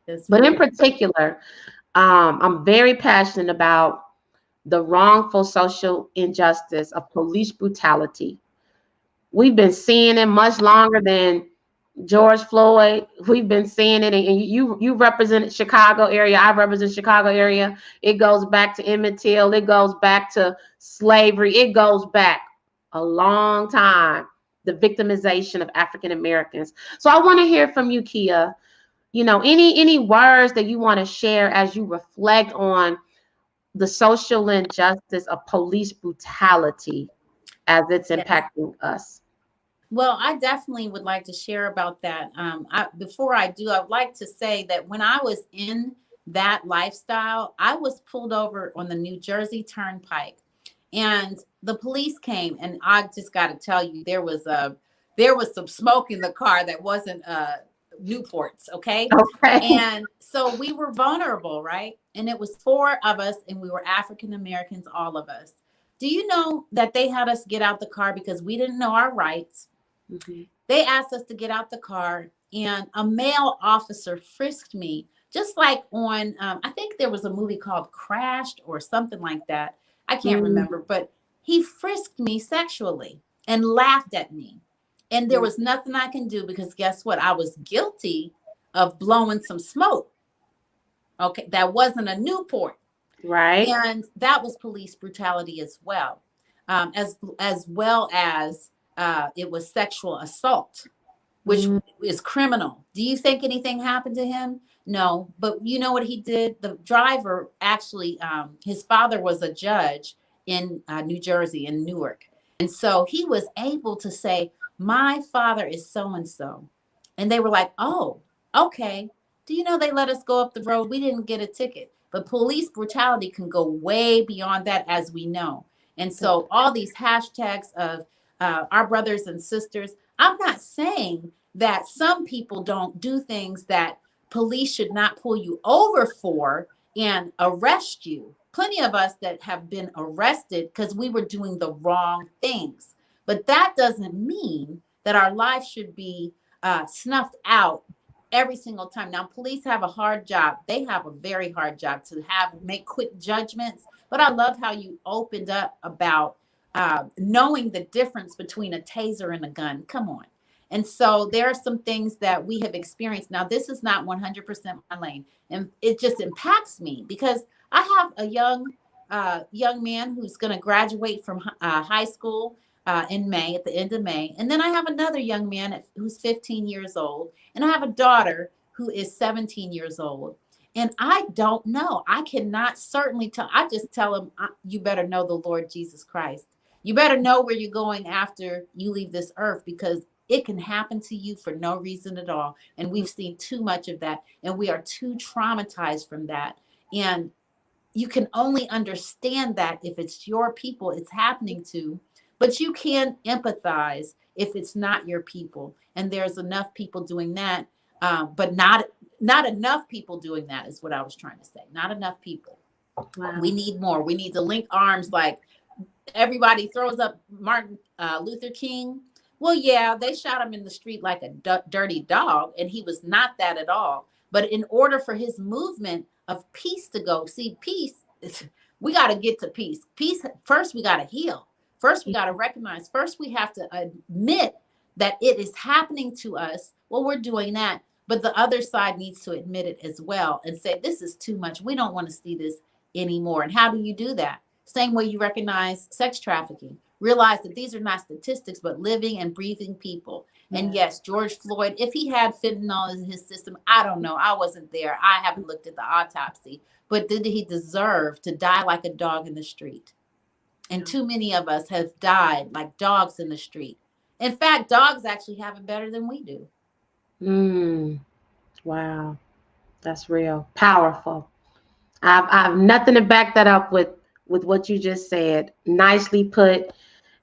That's But in right. particular, I'm very passionate about the wrongful social injustice of police brutality. We've been seeing it much longer than George Floyd. We've been seeing it, and you represent Chicago area. I represent Chicago area. It goes back to Emmett Till. It goes back to slavery. It goes back a long time. The victimization of African Americans. So I want to hear from you, Keeya. Any words that you want to share as you reflect on the social injustice of police brutality as it's Yes. impacting us. Well, I definitely would like to share about that. Before I do, I would like to say that when I was in that lifestyle, I was pulled over on the New Jersey Turnpike, and the police came. And I just got to tell you, there was some smoke in the car that wasn't Newport's, okay? Okay. And so we were vulnerable, right? And it was four of us, and we were African Americans, all of us. Do you know that they had us get out the car because we didn't know our rights? Mm-hmm. They asked us to get out the car, and a male officer frisked me, just like on, I think there was a movie called Crashed or something like that. I can't remember, but he frisked me sexually and laughed at me. And there was nothing I can do because guess what? I was guilty of blowing some smoke. Okay, that wasn't a Newport. Right. And that was police brutality as well, as well as it was sexual assault, which Mm, is criminal. Do you think anything happened to him? No, but you know what he did? The driver actually, his father was a judge in New Jersey, in Newark, and so he was able to say, "My father is so and so," and they were like, "Oh, okay." Do you know they let us go up the road? We didn't get a ticket. But police brutality can go way beyond that, as we know. And so all these hashtags of our brothers and sisters, I'm not saying that some people don't do things that police should not pull you over for and arrest you. Plenty of us that have been arrested because we were doing the wrong things. But that doesn't mean that our life should be snuffed out every single time. Now, police have a hard job. They have a very hard job to make quick judgments. But I love how you opened up about knowing the difference between a taser and a gun. Come on. And so there are some things that we have experienced. Now, this is not 100% my lane, and it just impacts me because I have a young man who's going to graduate from high school in May, at the end of May. And then I have another young man who's 15 years old. And I have a daughter who is 17 years old. And I don't know. I cannot certainly tell. I just tell them, you better know the Lord Jesus Christ. You better know where you're going after you leave this earth, because it can happen to you for no reason at all. And we've seen too much of that. And we are too traumatized from that. And you can only understand that if it's your people it's happening to, but you can empathize if it's not your people. And there's enough people doing that, but not enough people doing that is what I was trying to say. Not enough people. Wow. We need more. We need to link arms. Like everybody throws up Martin Luther King. Well, yeah, they shot him in the street like a dirty dog, and he was not that at all. But in order for his movement of peace to go, see, peace, we got to get to peace. Peace, first, we got to heal. First, we got to recognize. First, we have to admit that it is happening to us. Well, we're doing that. But the other side needs to admit it as well and say, this is too much. We don't want to see this anymore. And how do you do that? Same way you recognize sex trafficking. Realize that these are not statistics, but living and breathing people. Yeah. And yes, George Floyd, if he had fentanyl in his system, I don't know. I wasn't there. I haven't looked at the autopsy. But did he deserve to die like a dog in the street? And too many of us have died like dogs in the street. In fact, dogs actually have it better than we do. Wow. That's real. Powerful. I've nothing to back that up with what you just said. Nicely put.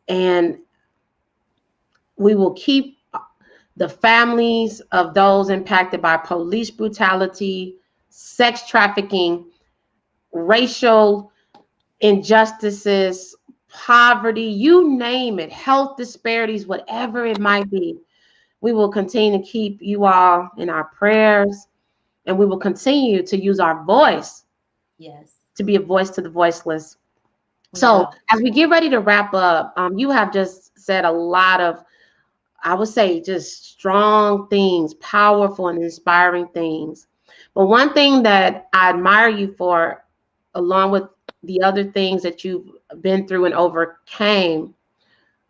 And we will keep the families of those impacted by police brutality, sex trafficking, racial injustices, poverty, you name it, health disparities, whatever it might be. We will continue to keep you all in our prayers, and we will continue to use our voice. Yes. To be a voice to the voiceless. So as we get ready to wrap up, you have just said a lot of, I would say, just strong things, powerful and inspiring things. But one thing that I admire you for, along with the other things that you've been through and overcame,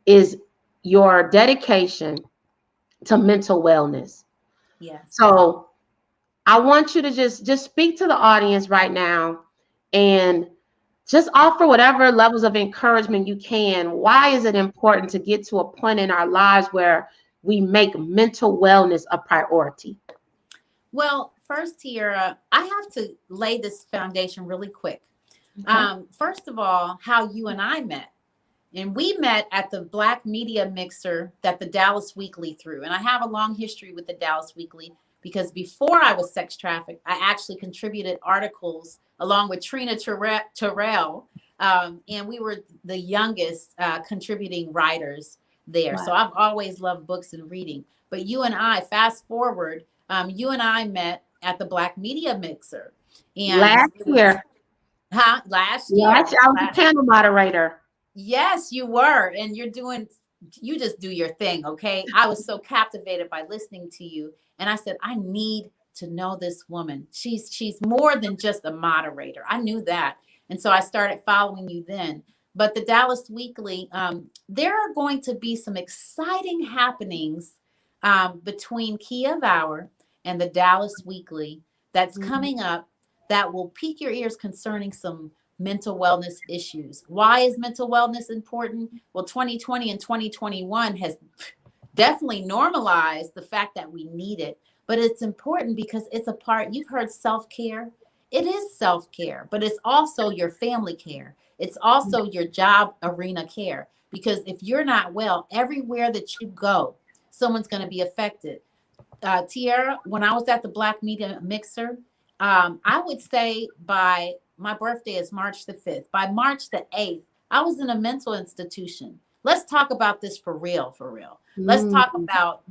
is your dedication to mental wellness. Yes. So I want you to just speak to the audience right now and just offer whatever levels of encouragement you can. Why is it important to get to a point in our lives where we make mental wellness a priority? Well, first, Tiara, I have to lay this foundation really quick. Okay. First of all, how you and I met. And we met at the Black Media Mixer that the Dallas Weekly threw. And I have a long history with the Dallas Weekly because before I was sex trafficked, I actually contributed articles along with Trina Terrell. And we were the youngest contributing writers there. Wow. So I've always loved books and reading. But you and I, fast forward, you and I met at the Black Media Mixer. And last year. Last year. I was the panel moderator. Yes, you were. And you just do your thing. Okay. I was so captivated by listening to you. And I said, I need to know this woman. She's more than just a moderator. I knew that. And so I started following you then. But the Dallas Weekly, there are going to be some exciting happenings between Keeya Vawar and the Dallas Weekly that's coming up that will pique your ears concerning some mental wellness issues. Why is mental wellness important? Well, 2020 and 2021 has definitely normalized the fact that we need it, but it's important because it's a part. You've heard self-care. It is self-care, but it's also your family care. It's also your job arena care, because if you're not well, everywhere that you go, someone's going to be affected. Tiara, when I was at the Black Media Mixer, I would say by my birthday is March the 5th. By March the 8th, I was in a mental institution. Let's talk about this for real, for real. Let's talk about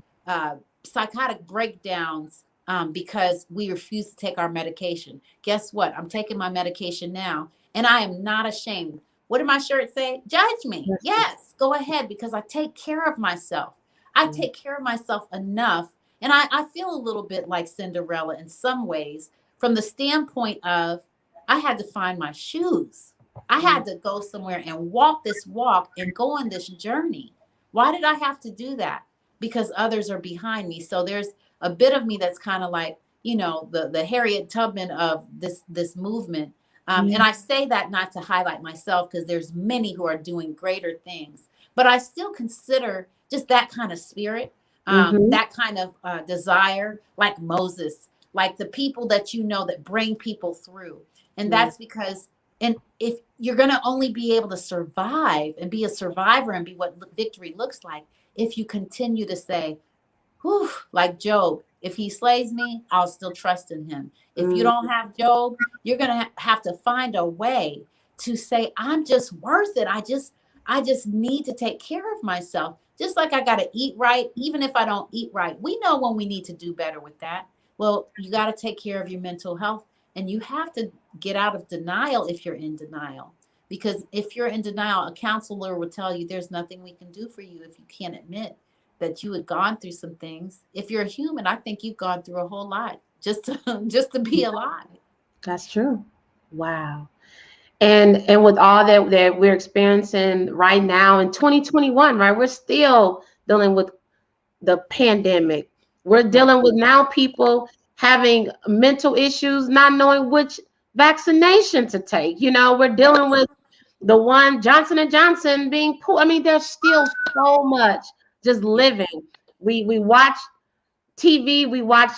psychotic breakdowns because we refuse to take our medication. Guess what? I'm taking my medication now, and I am not ashamed. What did my shirt say? Judge me. Yes, go ahead, because I take care of myself. I take care of myself enough. And I feel a little bit like Cinderella in some ways, from the standpoint of I had to find my shoes. I had to go somewhere and walk this walk and go on this journey. Why did I have to do that? Because others are behind me. So there's a bit of me that's kind of like, the Harriet Tubman of this movement. Mm-hmm. And I say that not to highlight myself, because there's many who are doing greater things, but I still consider just that kind of spirit, Mm-hmm. that kind of desire, like Moses, like the people that that bring people through. And Yeah. that's because, and if you're going to only be able to survive and be a survivor and be what victory looks like, if you continue to say, whew, like Job, if he slays me, I'll still trust in him. If you Mm-hmm. don't have Job, you're going to have to find a way to say, I'm just worth it. I just need to take care of myself. Just like I got to eat right, even if I don't eat right. We know when we need to do better with that. Well, you got to take care of your mental health, and you have to get out of denial if you're in denial. Because if you're in denial, a counselor will tell you there's nothing we can do for you if you can't admit that you had gone through some things. If you're a human, I think you've gone through a whole lot just to just to be alive. That's true. Wow. And with all that we're experiencing right now in 2021, right? We're still dealing with the pandemic. We're Right. dealing with now people having mental issues, not knowing which vaccination to take. We're dealing Yes. with the one Johnson and Johnson being pulled. I mean, there's still so much just Yes. living. We watch TV, we watch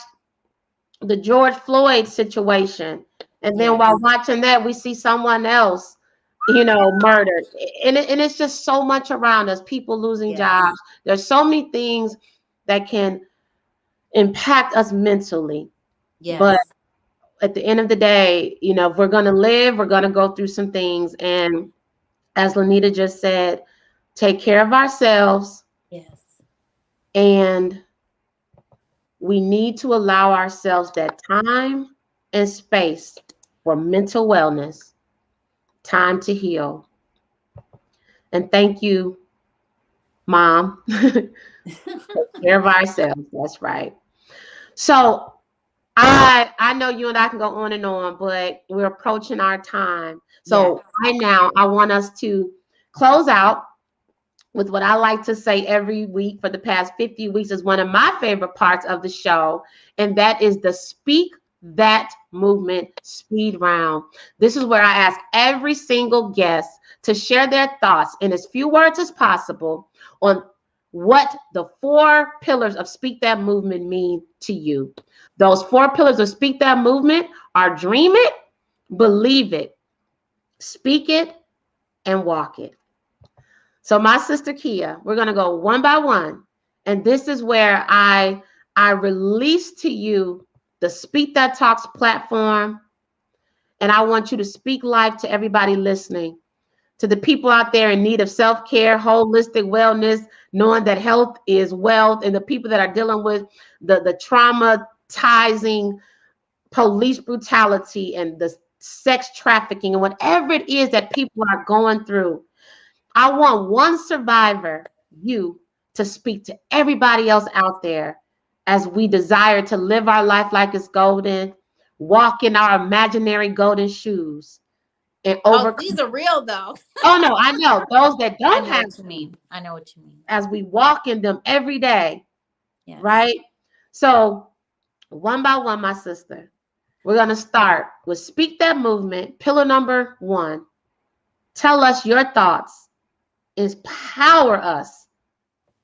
the George Floyd situation, and then while Yes. watching that, we see someone else, murdered. And it's just so much around us, people losing Yes. jobs. There's so many things that can impact us mentally. But Yes. at the end of the day, if we're going to live, we're going to go through some things. And as Lanita just said, take care of ourselves, Yes. and we need to allow ourselves that time and space for mental wellness, time to heal. And thank you, Mom. Take care of ourselves. That's right. So I know you and I can go on and on, but we're approaching our time. Yes. So right now, I want us to close out with what I like to say every week for the past 50 weeks is one of my favorite parts of the show, and that is the Speak That Movement speed round. This is where I ask every single guest to share their thoughts in as few words as possible on what the 4 pillars of Speak That Movement mean to you. Those 4 pillars of Speak That Movement are dream it, believe it, speak it, and walk it. So my sister Keeya, we're gonna go one by one, and this is where I release to you the Speak That Talks platform, and I want you to speak life to everybody listening, to the people out there in need of self-care, holistic wellness, knowing that health is wealth, and the people that are dealing with the traumatizing police brutality and the sex trafficking and whatever it is that people are going through. I want one survivor, you, to speak to everybody else out there as we desire to live our life like it's golden, walk in our imaginary golden shoes, and Oh, overcome. these are real though. Oh, no, I know those that I don't know have what you mean. I know what you mean. as we walk in them every day, Yes. right? So, one by one, my sister, we're going to start with Speak That Movement, pillar number 1. Tell us your thoughts, empower us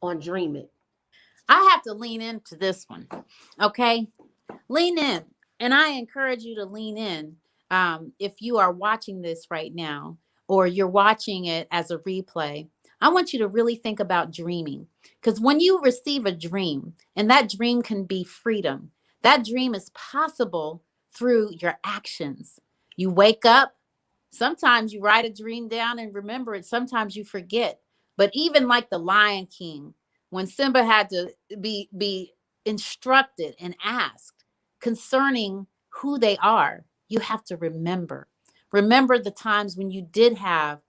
on Dream It. I have to lean into this one. Okay. Lean in. And I encourage you to lean in. If you are watching this right now, or you're watching it as a replay, I want you to really think about dreaming. Because when you receive a dream, and that dream can be freedom, that dream is possible through your actions. You wake up, sometimes you write a dream down and remember it, sometimes you forget. But even like the Lion King, when Simba had to be instructed and asked concerning who they are, you have to remember the times when you did have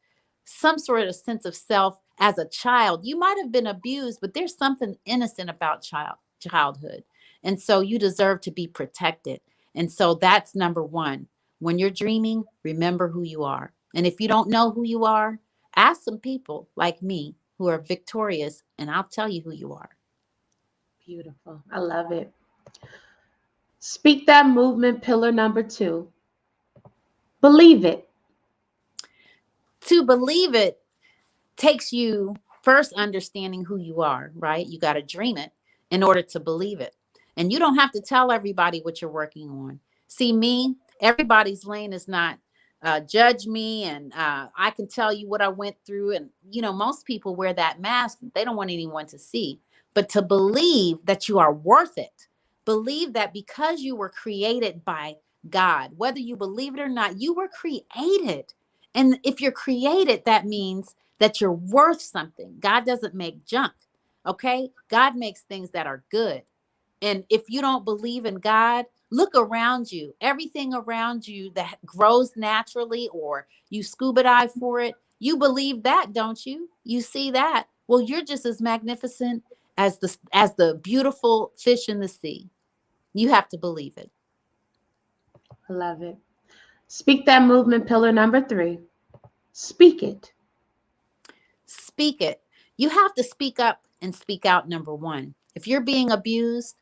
some sort of sense of self as a child. You might have been abused, but there's something innocent about childhood, and so you deserve to be protected. And so that's number one. When you're dreaming, remember who you are. And if you don't know who you are, ask some people like me who are victorious, and I'll tell you who you are. Beautiful. I love it. Speak that movement pillar number 2. Believe it. To believe it takes you first understanding who you are, right? You got to dream it in order to believe it. And you don't have to tell everybody what you're working on. See, me, everybody's lane is not judge me, and I can tell you what I went through. And, most people wear that mask. They don't want anyone to see. But to believe that you are worth it, believe that because you were created by God, whether you believe it or not, you were created. And if you're created, that means that you're worth something. God doesn't make junk. Okay. God makes things that are good. And if you don't believe in God, look around you. Everything around you that grows naturally, or you scuba dive for it, you believe that, don't you? You see that. Well, you're just as magnificent as the beautiful fish in the sea. You have to believe it. I love it. Speak that movement pillar number 3. Speak it. Speak it. You have to speak up and speak out. Number 1, if you're being abused,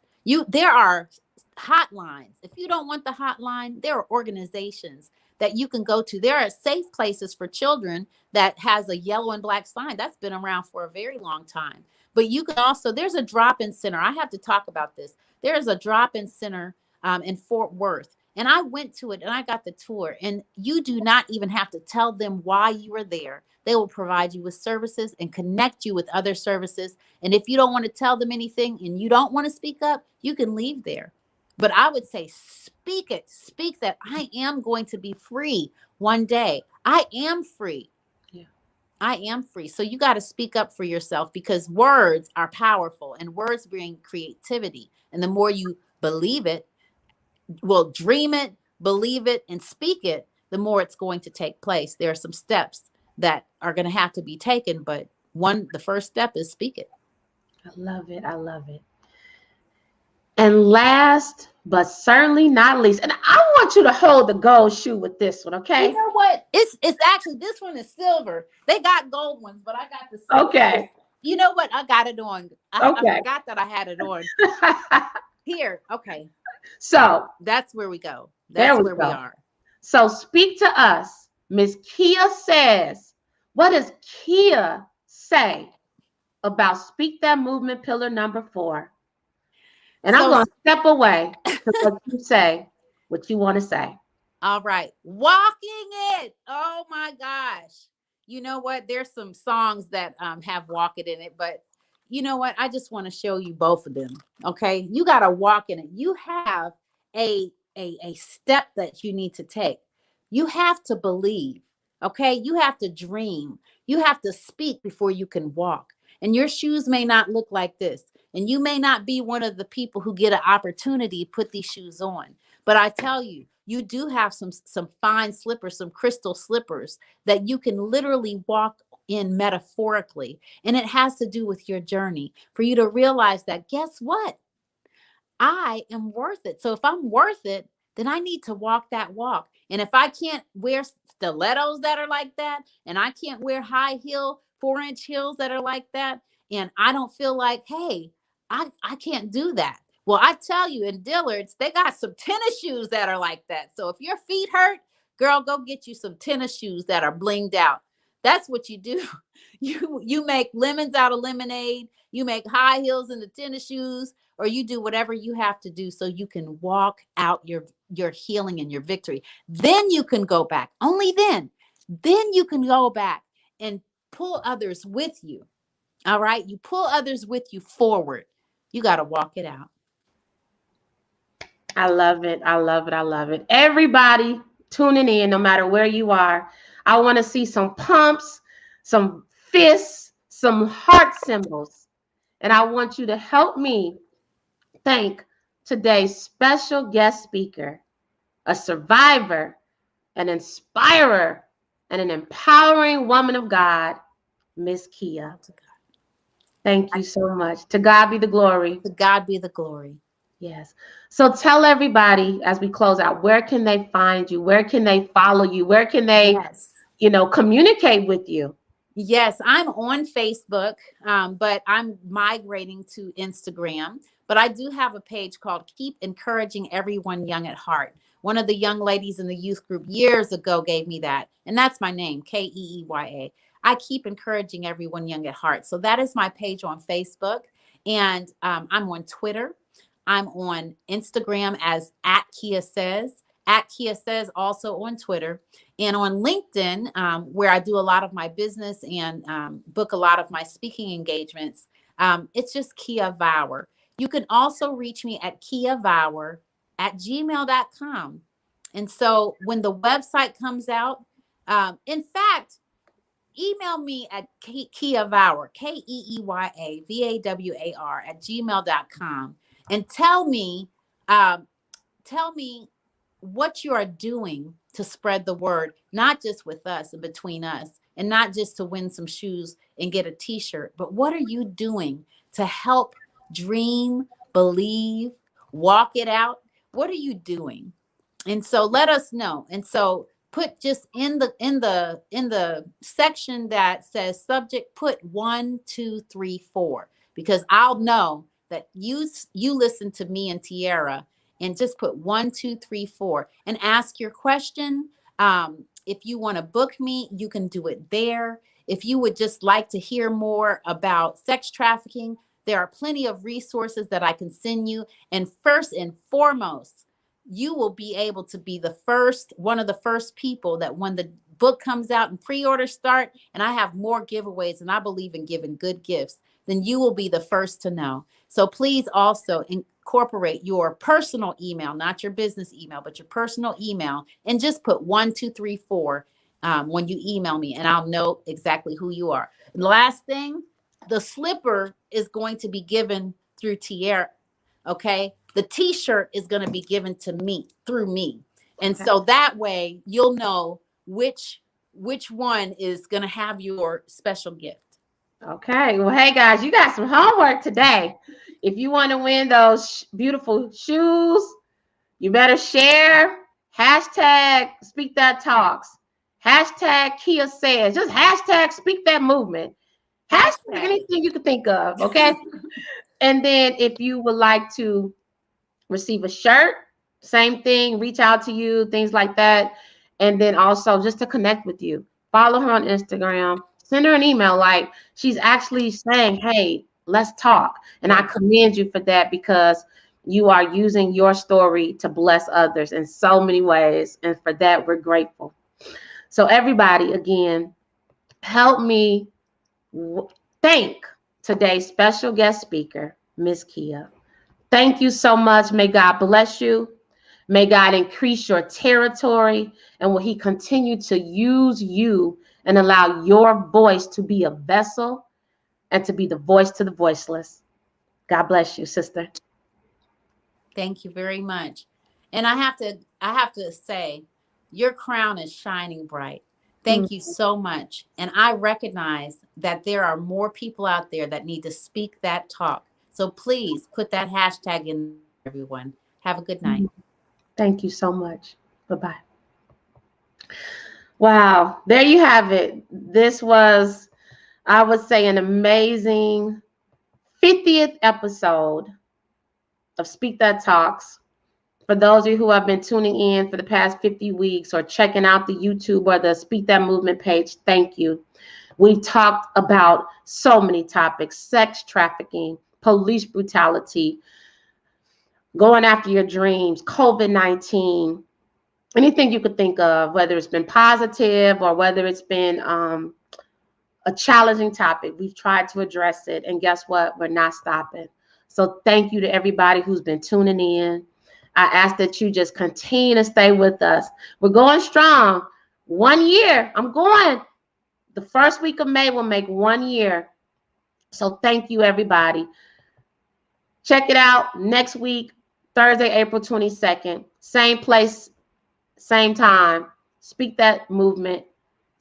there are hotlines. If you don't want the hotline, there are organizations that you can go to. There are safe places for children that has a yellow and black sign that's been around for a very long time. But you can also, there's a drop-in center. I have to talk about this. There's a drop-in center in Fort Worth. And I went to it and I got the tour, and you do not even have to tell them why you are there. They will provide you with services and connect you with other services. And if you don't want to tell them anything and you don't want to speak up, you can leave there. But I would say, speak it. Speak that I am going to be free one day. I am free. Yeah. I am free. So you got to speak up for yourself, because words are powerful and words bring creativity. And the more you believe it, well, dream it, believe it, and speak it, the more it's going to take place. There are some steps that are going to have to be taken, but the first step is speak it. I love it. I love it. And last, but certainly not least, and I want you to hold the gold shoe with this one, okay? You know what? It's actually, this one is silver. They got gold ones, but I got the silver. Okay. You know what? I got it on. I forgot that I had it on. Here. Okay. So that's where we go. That's where we are. So speak to us. Miss Keeya says, what does Keeya say about speak that movement pillar number 4? And I'm going to step away to let you say what you want to say. All right. Walking it. Oh my gosh. You know what? There's some songs that have walk it in it, but you know what? I just want to show you both of them. Okay. You got to walk in it. You have a step that you need to take. You have to believe. Okay. You have to dream. You have to speak before you can walk. And your shoes may not look like this. And you may not be one of the people who get an opportunity to put these shoes on. But I tell you, you do have some fine slippers, some crystal slippers that you can literally walk in metaphorically. And it has to do with your journey, for you to realize that, guess what? I am worth it. So if I'm worth it, then I need to walk that walk. And if I can't wear stilettos that are like that, and I can't wear high heel, 4-inch heels that are like that, and I don't feel like, hey, I can't do that. Well, I tell you, in Dillard's, they got some tennis shoes that are like that. So if your feet hurt, girl, go get you some tennis shoes that are blinged out. That's what you do. You make lemons out of lemonade. You make high heels into tennis shoes, or you do whatever you have to do so you can walk out your healing and your victory. Then you can go back. Only then you can go back and pull others with you. All right. You pull others with you forward. You got to walk it out. I love it. I love it. I love it. Everybody tuning in, no matter where you are, I want to see some pumps, some fists, some heart symbols. And I want you to help me thank today's special guest speaker, a survivor, an inspirer, and an empowering woman of God, Miss Keeya. Thank you so much. To God be the glory. To God be the glory. Yes. So tell everybody as we close out, where can they find you? Where can they follow you? Where can they, communicate with you? Yes, I'm on Facebook, but I'm migrating to Instagram. But I do have a page called Keep Encouraging Everyone Young at Heart. One of the young ladies in the youth group years ago gave me that. And that's my name, Keeya. I keep encouraging everyone young at heart. So that is my page on Facebook. And I'm on Twitter. I'm on Instagram as at Keeya Says, also on Twitter. And on LinkedIn, where I do a lot of my business and book a lot of my speaking engagements, it's just Keeya Vawar. You can also reach me at keeyavawar@gmail.com. And so when the website comes out, in fact, email me at Keeya Vawar, KeeyaVawar @gmail.com, and tell me what you are doing to spread the word, not just with us and between us, and not just to win some shoes and get a t-shirt, but what are you doing to help dream, believe, walk it out? What are you doing? And so let us know. And so put just in the section that says subject, put 1, 2, 3, 4, because I'll know that you listen to me and Tiara, and just put 1, 2, 3, 4 and ask your question. If you want to book me, you can do it there. If you would just like to hear more about sex trafficking, there are plenty of resources that I can send you. And first and foremost, you will be able to be one of the first people that when the book comes out and pre-orders start, and I have more giveaways, and I believe in giving good gifts, then you will be the first to know. So please also incorporate your personal email, not your business email, but your personal email, and just put 1, 2, 3, 4 when you email me, and I'll know exactly who you are. And the last thing, the slipper is going to be given through Tiara. Okay. The t-shirt is going to be given to me through me. And so that way you'll know which one is going to have your special gift. Okay. Well, hey guys, you got some homework today. If you want to win those beautiful shoes, you better share. Hashtag Speak That Talks. Hashtag Keeya Says. Just hashtag Speak That Movement. Hashtag anything you can think of. Okay. And then if you would like to receive a shirt, same thing, reach out to you, things like that. And then also just to connect with you, follow her on Instagram, send her an email. Like, she's actually saying, hey, let's talk. And I commend you for that, because you are using your story to bless others in so many ways. And for that, we're grateful. So everybody, again, help me thank today's special guest speaker, Miss Keeya. Thank you so much. May God bless you. May God increase your territory. And will he continue to use you and allow your voice to be a vessel and to be the voice to the voiceless. God bless you, sister. Thank you very much. And I have to say, your crown is shining bright. Thank you so much. And I recognize that there are more people out there that need to speak that talk. So please put that hashtag in, everyone. Have a good night. Thank you so much. Bye-bye. Wow. There you have it. This was, I would say, an amazing 50th episode of Speak That Talks. For those of you who have been tuning in for the past 50 weeks or checking out the YouTube or the Speak That Movement page, thank you. We've talked about so many topics: sex trafficking, police brutality, going after your dreams, COVID-19, anything you could think of, whether it's been positive or whether it's been a challenging topic. We've tried to address it, and guess what? We're not stopping. So thank you to everybody who's been tuning in. I ask that you just continue to stay with us. We're going strong. 1 year. I'm going. The first week of May will make 1 year. So thank you, everybody. Check it out next week, Thursday, April 22nd. Same place, same time. Speak That Movement,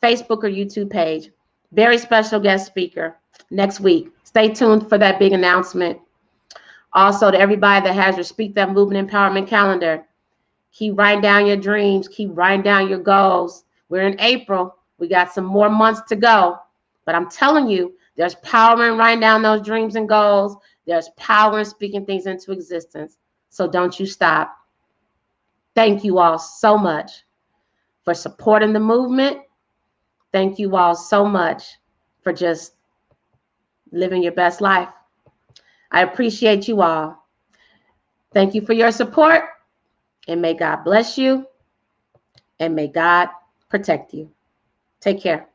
Facebook or YouTube page. Very special guest speaker next week. Stay tuned for that big announcement. Also, to everybody that has your Speak That Movement Empowerment Calendar, keep writing down your dreams. Keep writing down your goals. We're in April. We got some more months to go. But I'm telling you, there's power in writing down those dreams and goals. There's power in speaking things into existence. So don't you stop. Thank you all so much for supporting the movement. Thank you all so much for just living your best life. I appreciate you all. Thank you for your support, and may God bless you, and may God protect you. Take care.